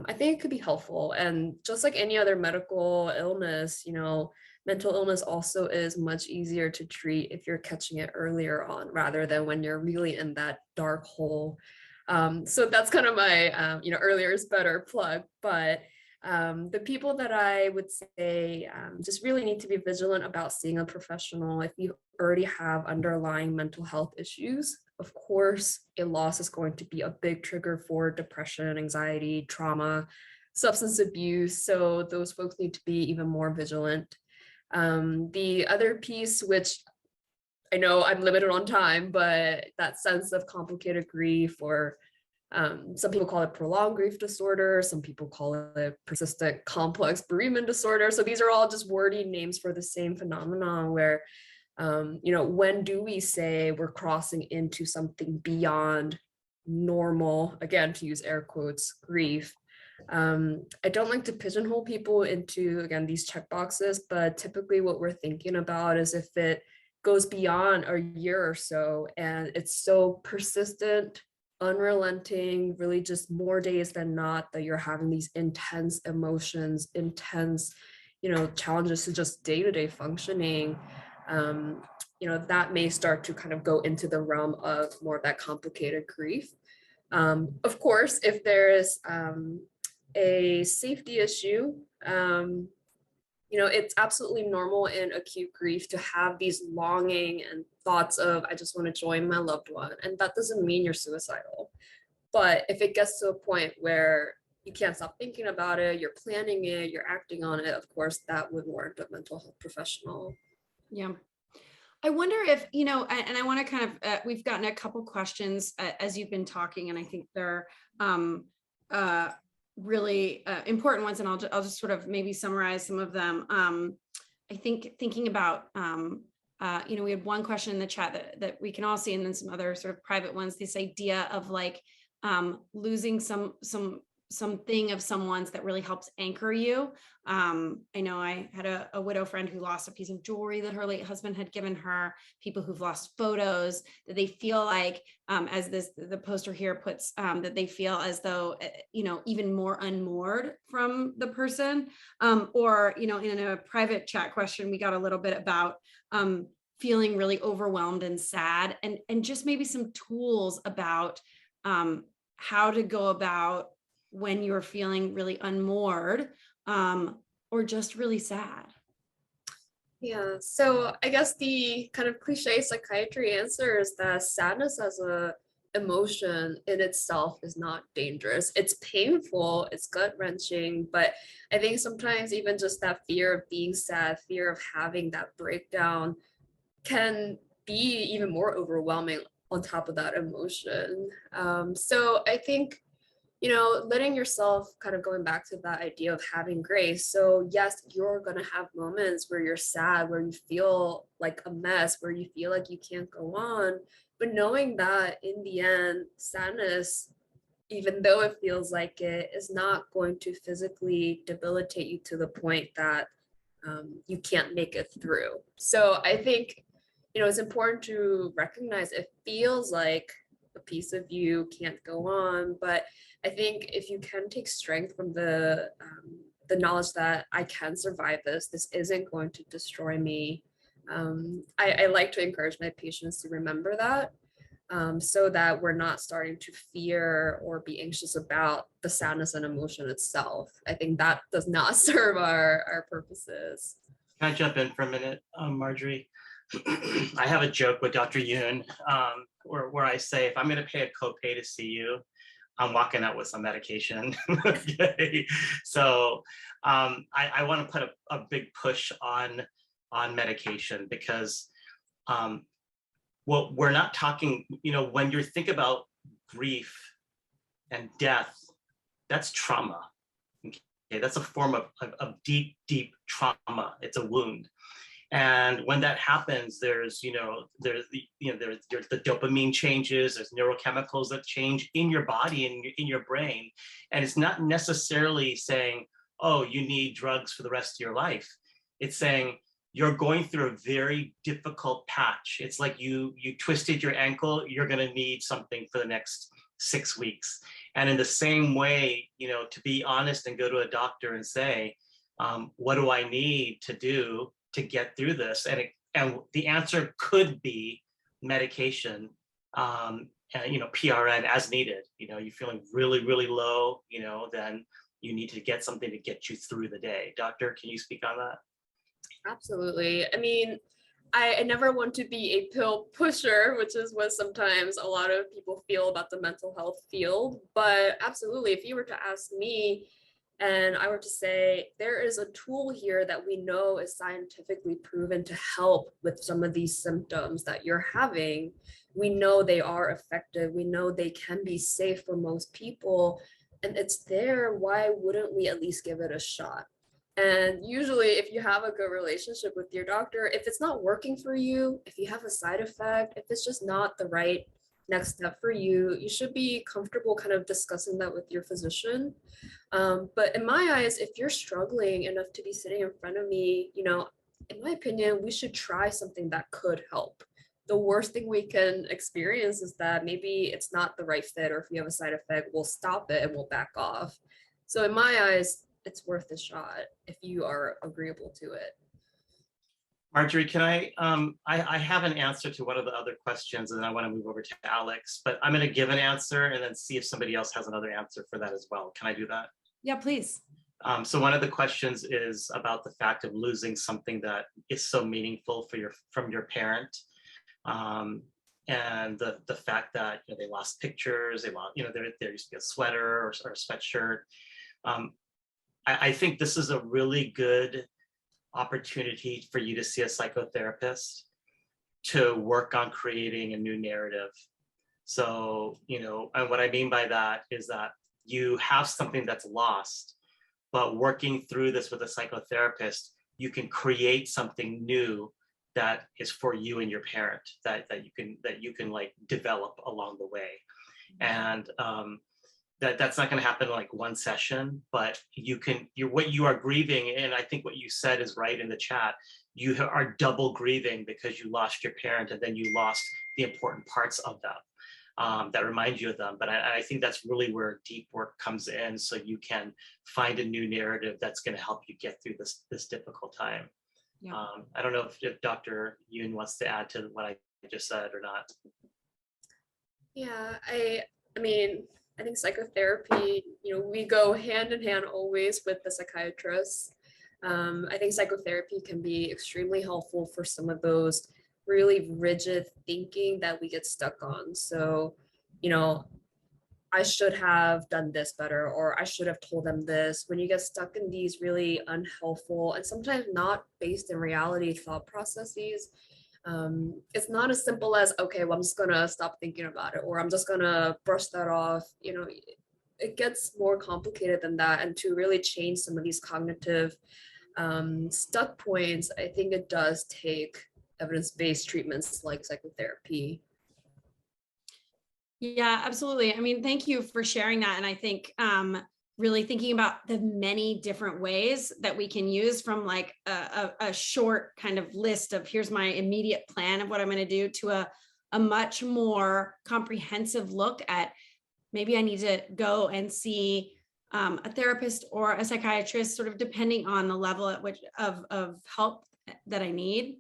I think it could be helpful. And just like any other medical illness, you know, mental illness also is much easier to treat if you're catching it earlier on, rather than when you're really in that dark hole. So that's kind of my, you know, earlier is better plug. But the people that I would say just really need to be vigilant about seeing a professional. If you already have underlying mental health issues, of course, a loss is going to be a big trigger for depression, anxiety, trauma, substance abuse. So those folks need to be even more vigilant. The other piece, which I know I'm limited on time, but that sense of complicated grief, or some people call it prolonged grief disorder. Some people call it persistent complex bereavement disorder. So these are all just wordy names for the same phenomenon where, you know, when do we say we're crossing into something beyond normal, again, to use air quotes, grief. I don't like to pigeonhole people into, again, these check boxes, but typically what we're thinking about is if it goes beyond a year or so and it's so persistent, unrelenting, really just more days than not that you're having these intense emotions, intense, challenges to just day-to-day functioning, that may start to kind of go into the realm of more of that complicated grief. Of course, if there is a safety issue, it's absolutely normal in acute grief to have these longing and thoughts of, I just want to join my loved one. And that doesn't mean you're suicidal. But if it gets to a point where you can't stop thinking about it, you're planning it, you're acting on it, of course, that would warrant a mental health professional. Yeah. I wonder if, and I want to kind of, we've gotten a couple questions as you've been talking, and I think they're really important ones, and I'll just sort of maybe summarize some of them. I think thinking about, we had one question in the chat that we can all see, and then some other sort of private ones, this idea of like losing something of someone's that really helps anchor you. I know I had a widow friend who lost a piece of jewelry that her late husband had given her, people who've lost photos, that they feel like, as the poster here puts, that they feel as though, even more unmoored from the person. Or, in a private chat question, we got a little bit about feeling really overwhelmed and sad, and just maybe some tools about how to go about when you're feeling really unmoored, or just really sad. Yeah, so I guess the kind of cliche psychiatry answer is that sadness as a emotion in itself is not dangerous. It's painful, it's gut-wrenching, but I think sometimes even just that fear of being sad, fear of having that breakdown can be even more overwhelming on top of that emotion. So I think, letting yourself, kind of going back to that idea of having grace. So yes, you're going to have moments where you're sad, where you feel like a mess, where you feel like you can't go on. But knowing that in the end, sadness, even though it feels like it, is not going to physically debilitate you to the point that you can't make it through. So I think, it's important to recognize it feels like a piece of you can't go on, but I think if you can take strength from the knowledge that I can survive this isn't going to destroy me. I like to encourage my patients to remember that, so that we're not starting to fear or be anxious about the sadness and emotion itself. I think that does not serve our purposes. Can I jump in for a minute, Marjorie? I have a joke with Dr. Yoon, where I say, if I'm going to pay a copay to see you, I'm walking out with some medication. Okay. So I want to put a big push on medication, because we're not talking, when you think about grief and death, that's trauma. Okay, that's a form of deep, deep trauma. It's a wound. And when that happens, there's the dopamine changes, there's neurochemicals that change in your body and in your brain. And it's not necessarily saying, oh, you need drugs for the rest of your life. It's saying you're going through a very difficult patch. It's like you twisted your ankle, you're going to need something for the next 6 weeks. And in the same way, to be honest and go to a doctor and say, what do I need to do to get through this? And the answer could be medication, PRN as needed. You're feeling really, really low, then you need to get something to get you through the day. Doctor, can you speak on that? Absolutely. I mean, I never want to be a pill pusher, which is what sometimes a lot of people feel about the mental health field. But absolutely, if you were to ask me, and I were to say, there is a tool here that we know is scientifically proven to help with some of these symptoms that you're having. We know they are effective. We know they can be safe for most people. And it's there. Why wouldn't we at least give it a shot? And usually, if you have a good relationship with your doctor, if it's not working for you, if you have a side effect, if it's just not the right next step for you, you should be comfortable kind of discussing that with your physician. But in my eyes, if you're struggling enough to be sitting in front of me, in my opinion, we should try something that could help. The worst thing we can experience is that maybe it's not the right fit, or if you have a side effect, we'll stop it and we'll back off. So in my eyes, it's worth a shot if you are agreeable to it. Marjorie, can I have an answer to one of the other questions, and then I want to move over to Alex, but I'm going to give an answer and then see if somebody else has another answer for that as well. Can I do that? Yeah, please. So one of the questions is about the fact of losing something that is so meaningful from your parent. And the fact that they lost pictures, they lost, there used to be a sweater or a sweatshirt. I think this is a really good opportunity for you to see a psychotherapist to work on creating a new narrative. So, and what I mean by that is that you have something that's lost, but working through this with a psychotherapist, you can create something new that is for you and your parent that you can like develop along the way. And that's not going to happen in like one session, but what you are grieving, and I think what you said is right in the chat, you are double grieving because you lost your parent and then you lost the important parts of them that remind you of them. But I think that's really where deep work comes in, so you can find a new narrative that's going to help you get through this difficult time. Yeah. I don't know if Dr. Yoon wants to add to what I just said or not. Yeah, I mean, I think psychotherapy, we go hand in hand always with the psychiatrist. I think psychotherapy can be extremely helpful for some of those really rigid thinking that we get stuck on. So, I should have done this better, or I should have told them this. When you get stuck in these really unhelpful and sometimes not based in reality thought processes, it's not as simple as, okay, well, I'm just gonna stop thinking about it, or I'm just gonna brush that off. It gets more complicated than that. And to really change some of these cognitive stuck points, I think it does take evidence-based treatments like psychotherapy. Yeah, absolutely. I mean, thank you for sharing that. And I think really thinking about the many different ways that we can use, from like a short kind of list of here's my immediate plan of what I'm going to do, to a much more comprehensive look at maybe I need to go and see a therapist or a psychiatrist, sort of depending on the level at which of help that I need.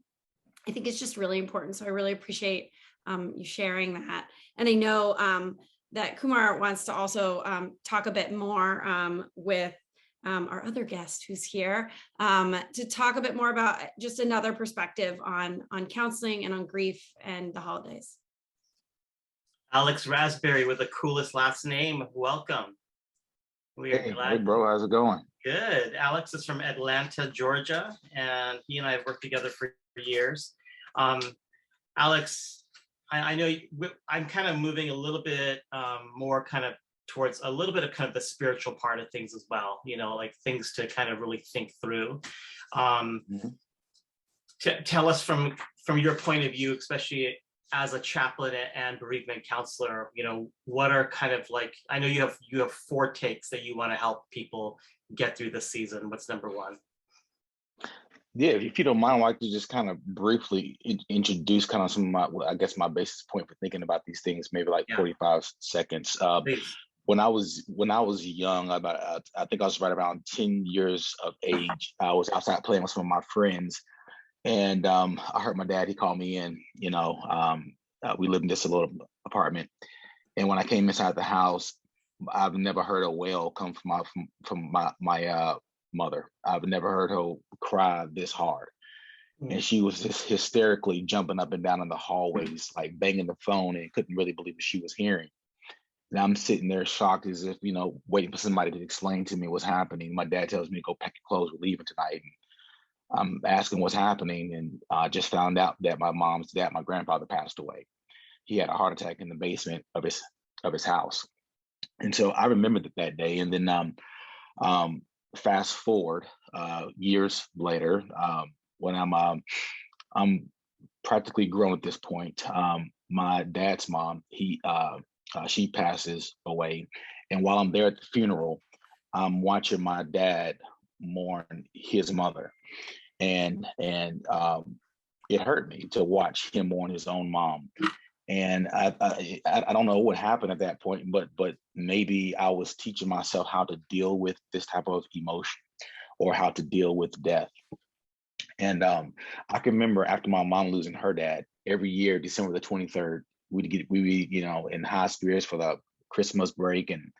I think it's just really important. So I really appreciate you sharing that. And I know that Kumar wants to also talk a bit more with our other guest who's here to talk a bit more about just another perspective on counseling and on grief and the holidays. Alex Raspberry with the coolest last name. Welcome. We are glad. Hey, bro, how's it going? Good. Alex is from Atlanta, Georgia, and he and I have worked together for years. Alex, I know I'm kind of moving a little bit more kind of towards a little bit of kind of the spiritual part of things as well, like things to kind of really think through. Tell us from your point of view, especially as a chaplain and bereavement counselor, what are kind of like, I know you have 4 takes that you want to help people get through the season. What's number 1? Yeah, if you don't mind, I'd like to just kind of briefly introduce kind of some of my basis point for thinking about these things, maybe like 45 seconds. When I was young, I think I was right around 10 years of age, I was outside playing with some of my friends, and I heard my dad. He called me in. We lived in this little apartment, and when I came inside the house, I've never heard a wail come from my mother. I've never heard her cry this hard. And she was just hysterically jumping up and down in the hallways, like banging the phone, and couldn't really believe what she was hearing. And I'm sitting there shocked, as if, waiting for somebody to explain to me what's happening. My dad tells me to go pack your clothes, we're leaving tonight. And I'm asking what's happening, and I just found out that my mom's dad, my grandfather, passed away. He had a heart attack in the basement of his house. And so I remembered that day. And then fast forward years later, when I'm practically grown at this point. My dad's mom, she passes away, and while I'm there at the funeral, I'm watching my dad mourn his mother, and it hurt me to watch him mourn his own mom. And I don't know what happened at that point, but maybe I was teaching myself how to deal with this type of emotion or how to deal with death. And I can remember after my mom losing her dad, every year, December the 23rd, we'd be, in high spirits for the Christmas break, and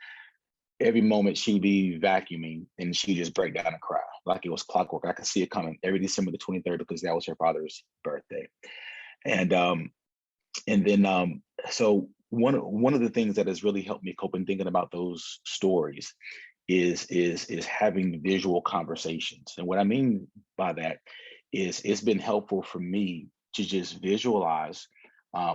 every moment she'd be vacuuming and she'd just break down and cry like it was clockwork. I could see it coming every December the 23rd because that was her father's birthday. And then so one of the things that has really helped me cope in thinking about those stories is having visual conversations. And what I mean by that is it's been helpful for me to just visualize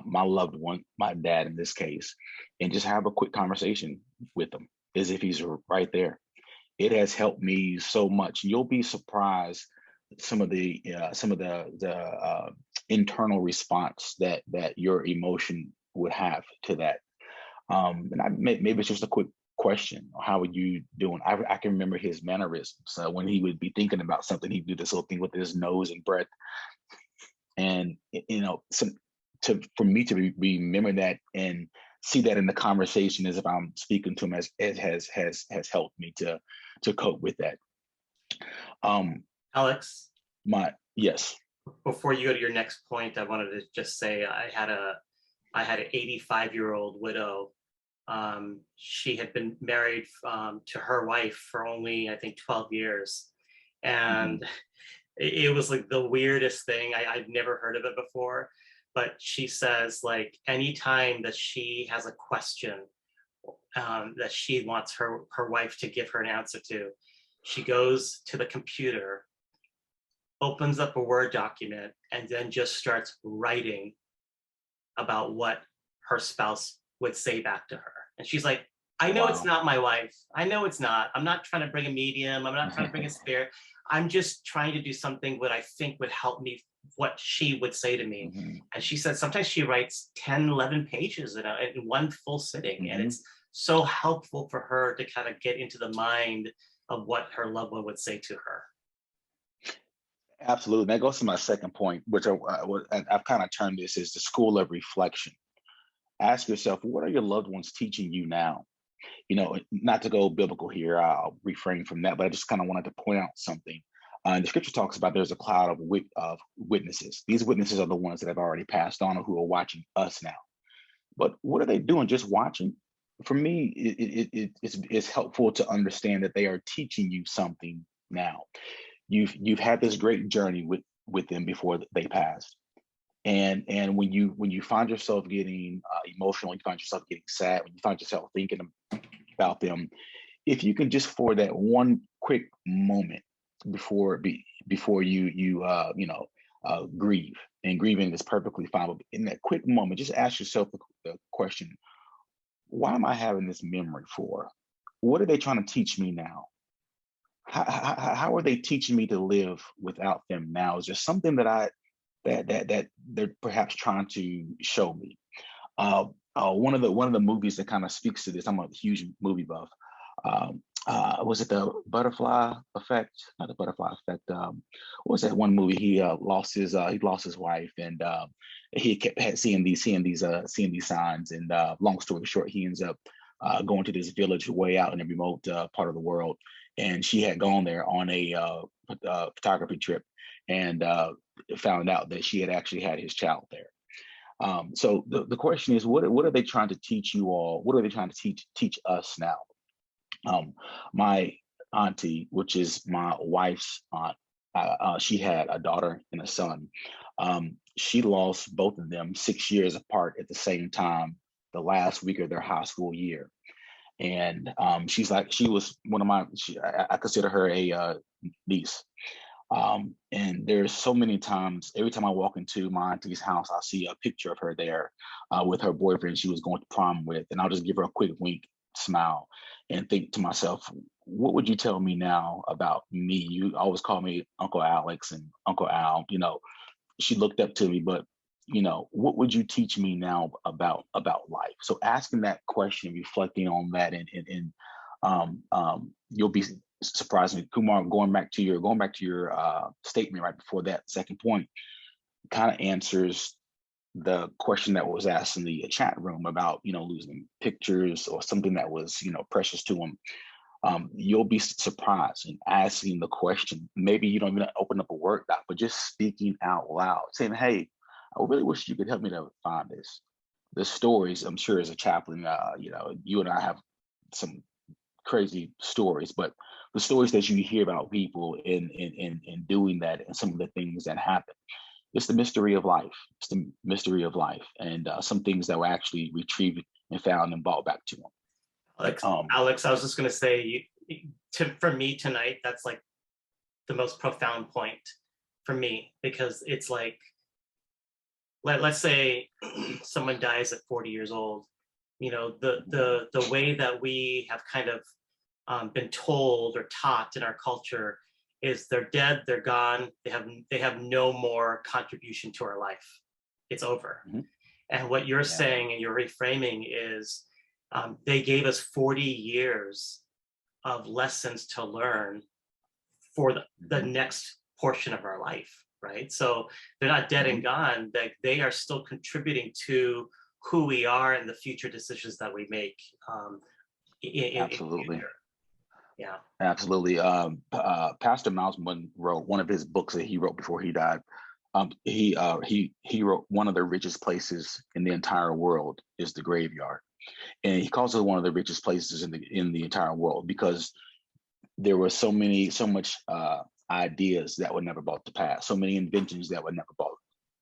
my loved one, my dad in this case, and just have a quick conversation with him as if he's right there. It has helped me so much. You'll be surprised some of the internal response that your emotion would have to that. Maybe it's just a quick question. How are you doing? I can remember his mannerisms. When he would be thinking about something, he'd do this little thing with his nose and breath. And for me to remember that and see that in the conversation as if I'm speaking to him, has helped me to cope with that. Alex, yes. Before you go to your next point, I wanted to just say I had an 85-year-old widow. She had been married to her wife for only, I think, 12 years. And it was like the weirdest thing. I'd never heard of it before. But she says, like, anytime that she has a question that she wants her wife to give her an answer to, she goes to the computer, opens up a Word document, and then just starts writing about what her spouse would say back to her. And she's like, I know it's not my wife. I know it's not. I'm not trying to bring a medium. I'm not trying to bring a spirit. I'm just trying to do something what I think would help me, what she would say to me. And she said sometimes she writes 10, 11 pages in one full sitting. And it's so helpful for her to kind of get into the mind of what her loved one would say to her. Absolutely. That goes to my second point, which I've kind of termed this as the school of reflection. Ask yourself, what are your loved ones teaching you now? Not to go biblical here, I'll refrain from that, but I just kind of wanted to point out something. The scripture talks about there's a cloud of witnesses. These witnesses are the ones that have already passed on or who are watching us now. But what are they doing? Just watching? For me, it's helpful to understand that they are teaching you something now. You've had this great journey with them before they passed. And when you find yourself getting emotional, you find yourself getting sad, when you find yourself thinking about them, if you can just for that one quick moment before you grieve, and grieving is perfectly fine, but in that quick moment, just ask yourself the question: why am I having this memory for? What are they trying to teach me now? How are they teaching me to live without them now? Is there something that they're perhaps trying to show me? One of the movies that kind of speaks to this. I'm a huge movie buff. Was it the Butterfly Effect? Not the Butterfly Effect. What was that one movie? He lost his wife, and he kept seeing these signs. And long story short, he ends up going to this village way out in a remote part of the world. And she had gone there on a photography trip, and found out that she had actually had his child there. So the question is, what are they trying to teach you all? What are they trying to teach us now? My auntie, which is my wife's aunt, she had a daughter and a son. She lost both of them 6 years apart at the same time, the last week of their high school year. And she was one of I consider her a niece. And there's so many times, every time I walk into my auntie's house, I see a picture of her there with her boyfriend she was going to prom with. And I'll just give her a quick wink, smile, and think to myself, what would you tell me now about me? You always call me Uncle Alex and Uncle Al. She looked up to me, but what would you teach me now about life? So asking that question, reflecting on that, and you'll be surprised, Kumar, going back to your statement right before that second point, kind of answers the question that was asked in the chat room about losing pictures or something that was precious to them. You'll be surprised in asking the question. Maybe you don't even open up a Word doc, but just speaking out loud, saying, "Hey, I really wish you could help me to find this." The stories, I'm sure, as a chaplain, you and I have some crazy stories, but the stories that you hear about people in doing that, and some of the things that happen, it's the mystery of life. It's the mystery of life, and some things that were actually retrieved and found and brought back to them. Alex, I was just going to say, for me tonight, that's like the most profound point for me, because it's like, let's say someone dies at 40 years old. The way that we have kind of been told or taught in our culture is they're dead, they're gone, they have no more contribution to our life. It's over. Mm-hmm. And what you're saying and you're reframing is, they gave us 40 years of lessons to learn for the next portion of our life, right? So they're not dead and gone, they are still contributing to who we are and the future decisions that we make. Absolutely. Yeah. Absolutely. Pastor Miles wrote one of his books that he wrote before he died. He wrote, one of the richest places in the entire world is the graveyard. And he calls it one of the richest places in the entire world because there were so much ideas that were never brought to pass, so many inventions that were never brought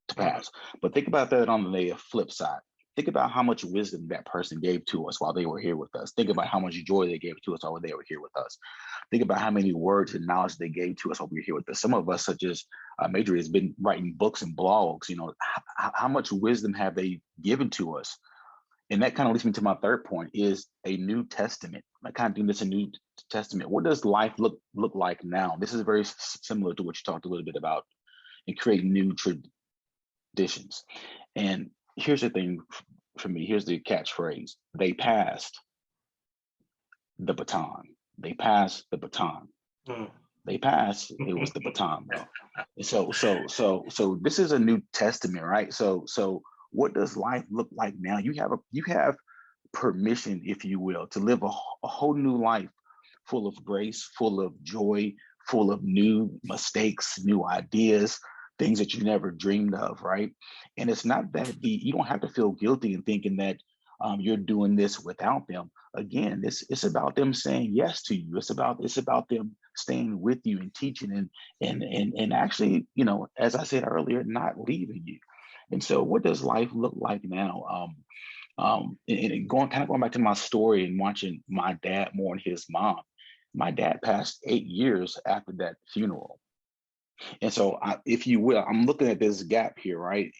to pass. But think about that on the flip side. Think about how much wisdom that person gave to us while they were here with us. Think about how much joy they gave to us while they were here with us. Think about how many words and knowledge they gave to us while we were here with us. Some of us, such as Marjorie, has been writing books and blogs. How much wisdom have they given to us? And that kind of leads me to my third point, is a New Testament. I kind of think this a New Testament. What does life look like now? This is very similar to what you talked a little bit about in creating new traditions. And here's the thing for me. Here's the catchphrase. They passed the baton. They passed the baton. They passed. It was the baton, though. So this is a New Testament, right? So what does life look like now? You have permission, if you will, to live a whole new life full of grace, full of joy, full of new mistakes, new ideas, things that you never dreamed of, right? And it's not that you don't have to feel guilty in thinking that you're doing this without them. Again, it's about them saying yes to you. It's about them staying with you and teaching and actually, as I said earlier, not leaving you. And so what does life look like now? And going back to my story and watching my dad mourn his mom. My dad passed 8 years after that funeral. And so, if you will, I'm looking at this gap here, right?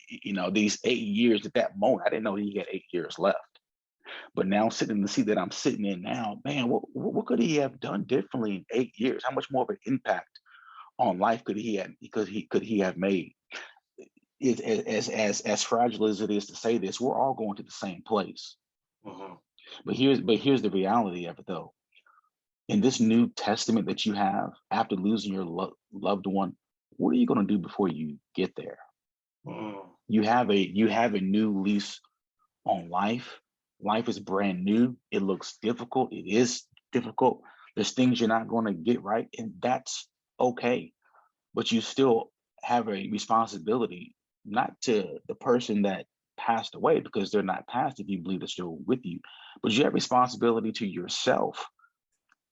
These 8 years at that moment, I didn't know he had 8 years left. But now sitting in the seat that I'm sitting in now, man, what could he have done differently in 8 years? How much more of an impact on life could he have made? As fragile as it is to say this, we're all going to the same place. But here's the reality of it, though. In this New Testament that you have, after losing your loved one, what are you going to do before you get there? You have a new lease on life. Life is brand new. It looks difficult. It is difficult. There's things you're not going to get right, and that's okay. But you still have a responsibility, not to the person that passed away, because they're not passed if you believe they're still with you, but you have responsibility to yourself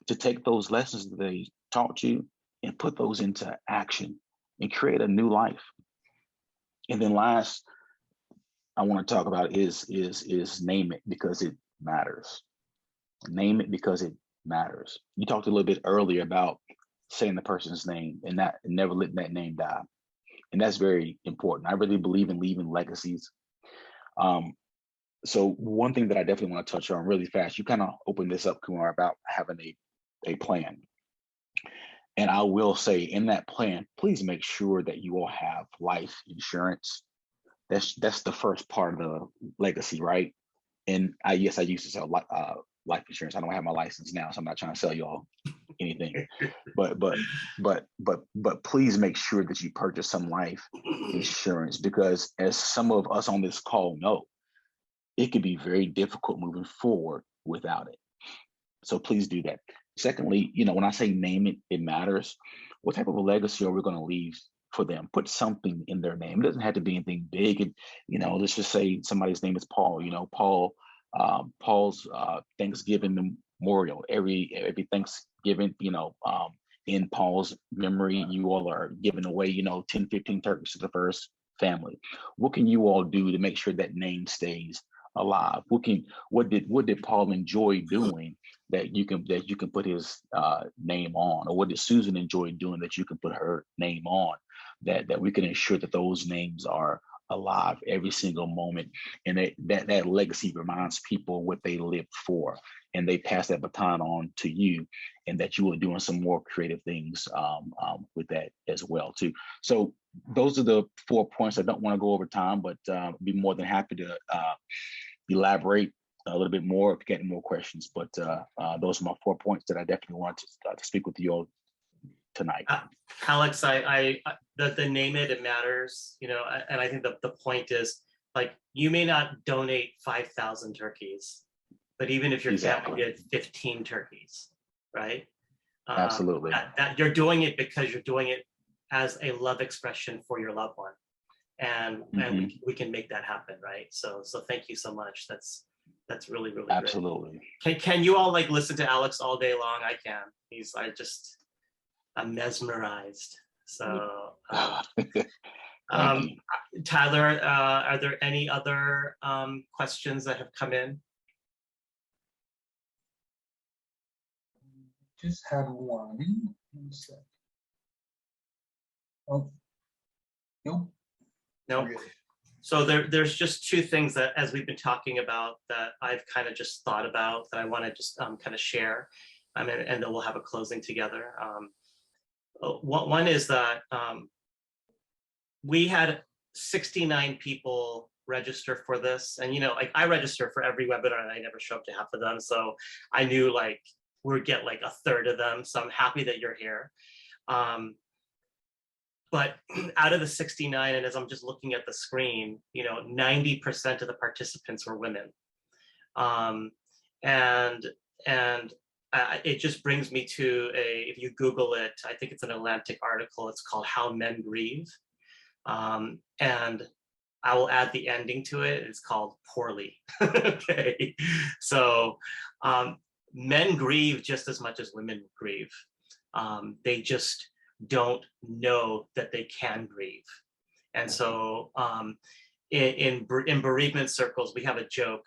to take those lessons that they taught you and put those into action and create a new life. And then last I want to talk about is name it because it matters. Name it because it matters. You talked a little bit earlier about saying the person's name and never letting that name die. And that's very important. I really believe in leaving legacies. So one thing that I definitely want to touch on really fast, you kind of opened this up, Kumar, about having a plan. And I will say in that plan, please make sure that you all have life insurance. that's the first part of the legacy, right? And I used to sell life insurance. I don't have my license now, so I'm not trying to sell y'all anything. But please make sure that you purchase some life insurance, because as some of us on this call know, it can be very difficult moving forward without it. So please do that. Secondly, when I say name it, it matters. What type of a legacy are we going to leave for them? Put something in their name. It doesn't have to be anything big. And, let's just say somebody's name is Paul. Paul's Thanksgiving memorial. Every Thanksgiving, in Paul's memory, you all are giving away, 10, 15 turkeys to the first family. What can you all do to make sure that name stays alive? What did Paul enjoy doing that you can put his name on? Or what did Susan enjoy doing that you can put her name on? That we can ensure that those names are alive every single moment, and that legacy reminds people what they lived for, and they pass that baton on to you, and that you are doing some more creative things with that as well too. So those are the 4 points. I don't want to go over time, but be more than happy to elaborate a little bit more if you get any more questions. But those are my 4 points that I definitely want to speak with you all tonight. Alex, the name it matters, and I think the point is, like, you may not donate 5,000 turkeys, but even if your family did 15 turkeys, right? Absolutely. That you're doing it because you're doing it as a love expression for your loved one, and we can make that happen, right? So thank you so much. That's really, really absolutely great. Can you all listen to Alex all day long? I can. I'm mesmerized. So, Tyler, are there any other questions that have come in? Just had one. One sec. Oh, no. No. So there's just two things that, as we've been talking about, that I've kind of just thought about that I want to just kind of share, and then we'll have a closing together. One is that we had 69 people register for this, and I register for every webinar and I never show up to half of them, so I knew we'd get a third of them, so I'm happy that you're here. But out of the 69, and as I'm just looking at the screen, 90% of the participants were women, and it just brings me to if you Google it, I think it's an Atlantic article. It's called "How Men Grieve," and I will add the ending to it. It's called "Poorly." Okay, so men grieve just as much as women grieve. They just don't know that they can grieve, and so in bereavement circles, we have a joke.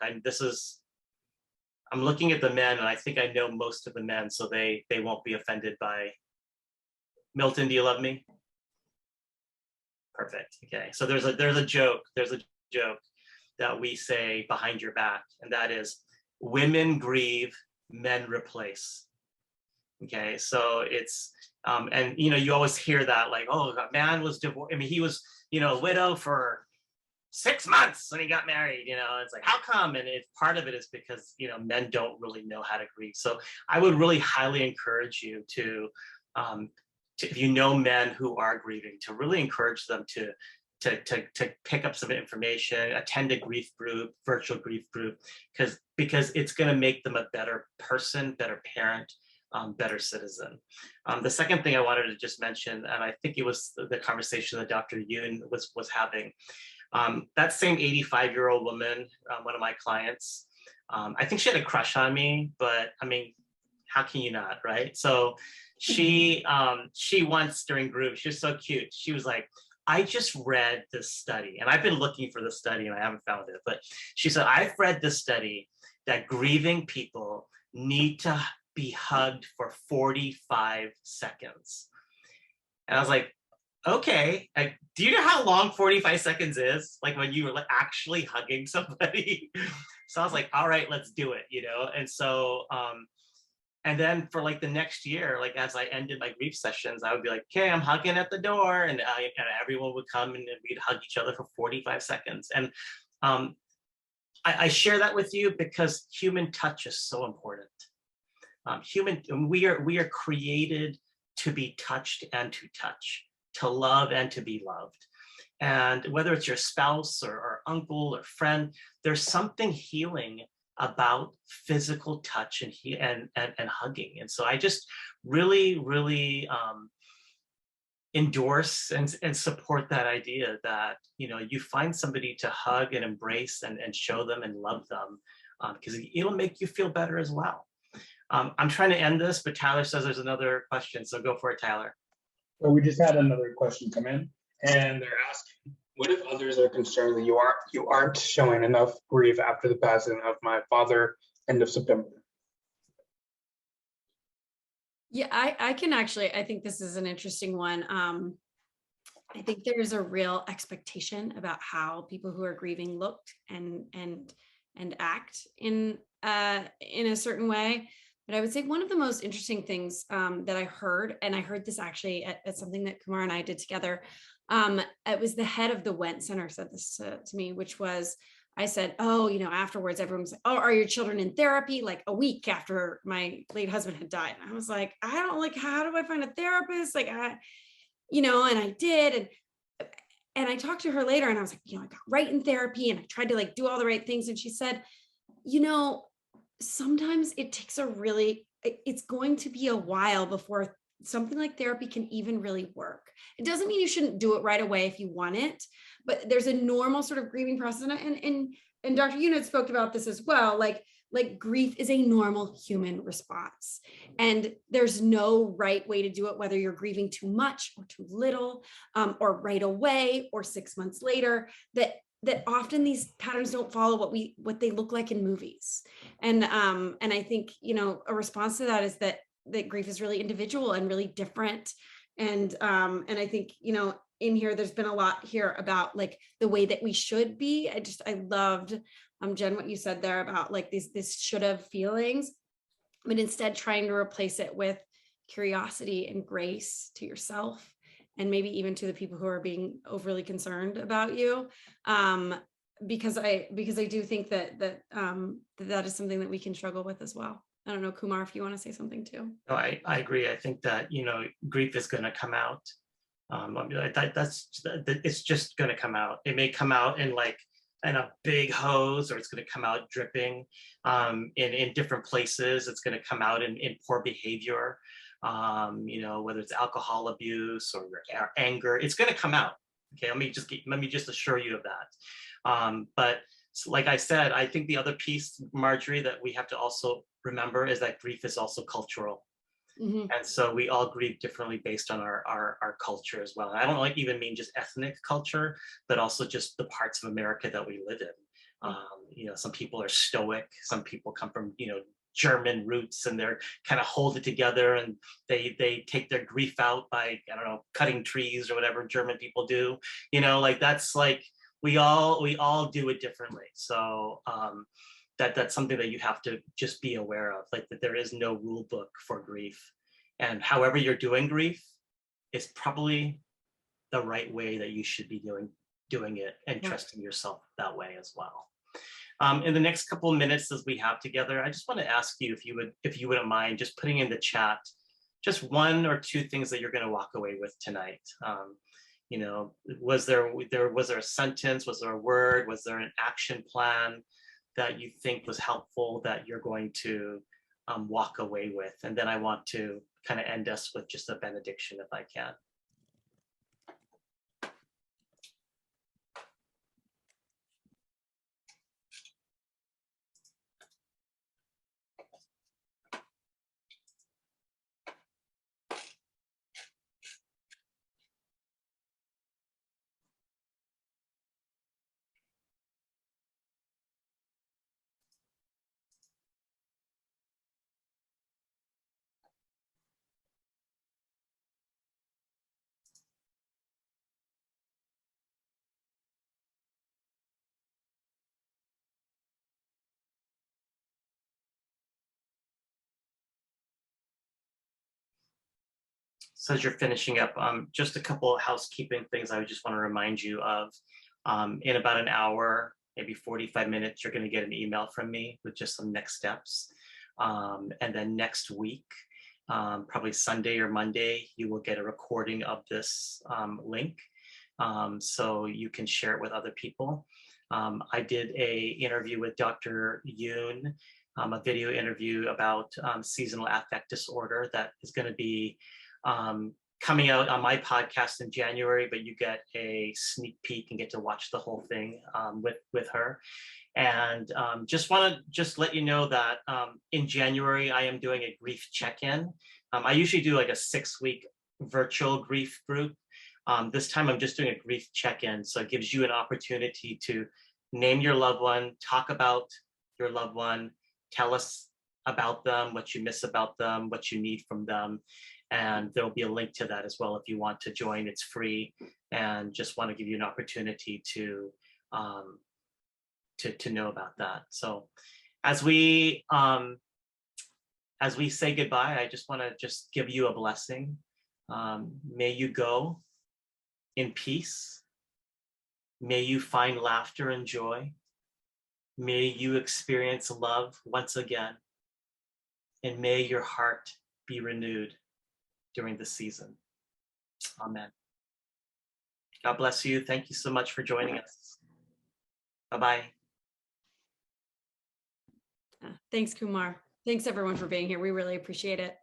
I'm looking at the men, and I think I know most of the men, so they won't be offended by. Milton, do you love me? Perfect. Okay. So there's a joke that we say behind your back, and that is, women grieve, men replace. Okay. So it's and you always hear that, oh, a man was divorced. I mean, he was a widow for 6 months when he got married, it's how come? And part of it is because, men don't really know how to grieve. So I would really highly encourage you to if you know men who are grieving, to really encourage them to pick up some information, attend a grief group, virtual grief group, because it's going to make them a better person, better parent, better citizen. The second thing I wanted to just mention, and I think it was the conversation that Dr. Yoon was having, that same 85-year-old woman, one of my clients, I think she had a crush on me, but I mean, how can you not, right? So she once during group, she was so cute. She was like, I just read this study, and I've been looking for the study and I haven't found it, but she said, I've read this study that grieving people need to be hugged for 45 seconds. And I was like, okay, do you know how long 45 seconds is? When you were actually hugging somebody. So I was like, all right, let's do it, And so And then for like the next year, like as I ended my grief sessions, I would be like, okay, I'm hugging at the door. And everyone would come and we'd hug each other for 45 seconds. And I share that with you because human touch is so important. We are created to be touched and to touch, to love and to be loved. And whether it's your spouse or uncle or friend, there's something healing about physical touch and hugging. And so I just really, really endorse and support that idea that, you know, you find somebody to hug and embrace and show them and love them, because it'll make you feel better as well. I'm trying to end this, but Tyler says there's another question, so go for it, Tyler. Well, we just had another question come in, and they're asking, what if others are concerned that you aren't showing enough grief after the passing of my father end of September? Yeah, I can actually, I think this is an interesting one. I think there's a real expectation about how people who are grieving look and act in a certain way. But I would say one of the most interesting things that I heard, and I heard this actually at something that Kumar and I did together. It was the head of the Went Center said this to me, which was, I said, oh, you know, afterwards, everyone was like, oh, are your children in therapy? Like a week after my late husband had died. And I was like, I don't like, how do I find a therapist? Like, you know, and I did. And I talked to her later and I was like, you know, I got right in therapy and I tried to like do all the right things. And she said, you know, sometimes it takes it's going to be a while before something like therapy can even really work. It doesn't mean you shouldn't do it right away if you want it, but there's a normal sort of grieving process. And Dr. Yunus spoke about this as well. Like grief is a normal human response. And there's no right way to do it, whether you're grieving too much or too little, or right away or 6 months later, that often these patterns don't follow what they look like in movies. And I think, you know, a response to that is that grief is really individual and really different. And I think, you know, in here, there's been a lot here about like the way that we should be. I loved, Jen, what you said there about like this should have feelings, but instead trying to replace it with curiosity and grace to yourself, and maybe even to the people who are being overly concerned about you. Because I do think that is something that we can struggle with as well. I don't know, Kumar, if you want to say something too. No, I agree. I think that, you know, grief is going to come out. It's just going to come out. It may come out in a big hose, or it's going to come out dripping in different places. It's going to come out in poor behavior, you know, whether it's alcohol abuse or your anger. It's going to come out. Okay, let me just assure you of that. But like I said, I think the other piece, Marjorie, that we have to also remember is that grief is also cultural. Mm-hmm. And so we all grieve differently based on our culture as well. And I don't even mean just ethnic culture, but also just the parts of America that we live in. You know, some people are stoic, some people come from, you know, German roots, and they're kind of hold it together, and they take their grief out by, I don't know, cutting trees or whatever German people do. You know, like that's like we all do it differently. So that's something that you have to just be aware of, like that there is no rule book for grief, and however you're doing grief is probably the right way that you should be doing it, and trusting yourself that way as well. In the next couple of minutes as we have together, I just want to ask you if you wouldn't mind just putting in the chat just one or two things that you're going to walk away with tonight. You know, was there a sentence, was there a word, was there an action plan that you think was helpful that you're going to walk away with? And then I want to kind of end us with just a benediction if I can. So as you're finishing up, just a couple of housekeeping things I would just want to remind you of. In about an hour, maybe 45 minutes, you're going to get an email from me with just some next steps. And then next week, probably Sunday or Monday, you will get a recording of this link. So you can share it with other people. I did a interview with Dr. Yoon, a video interview about seasonal affect disorder that is going to be coming out on my podcast in January, but you get a sneak peek and get to watch the whole thing with her. And just want to let you know that in January, I am doing a grief check-in. I usually do like a 6-week virtual grief group. This time I'm just doing a grief check-in. So it gives you an opportunity to name your loved one, talk about your loved one, tell us about them, what you miss about them, what you need from them. And there'll be a link to that as well if you want to join. It's free, and just want to give you an opportunity to know about that. So as we say goodbye, I just want to give you a blessing. May you go in peace. May you find laughter and joy. May you experience love once again. And may your heart be renewed during the season. Amen. God bless you. Thank you so much for joining us. Bye-bye. Thanks, Kumar. Thanks everyone for being here. We really appreciate it.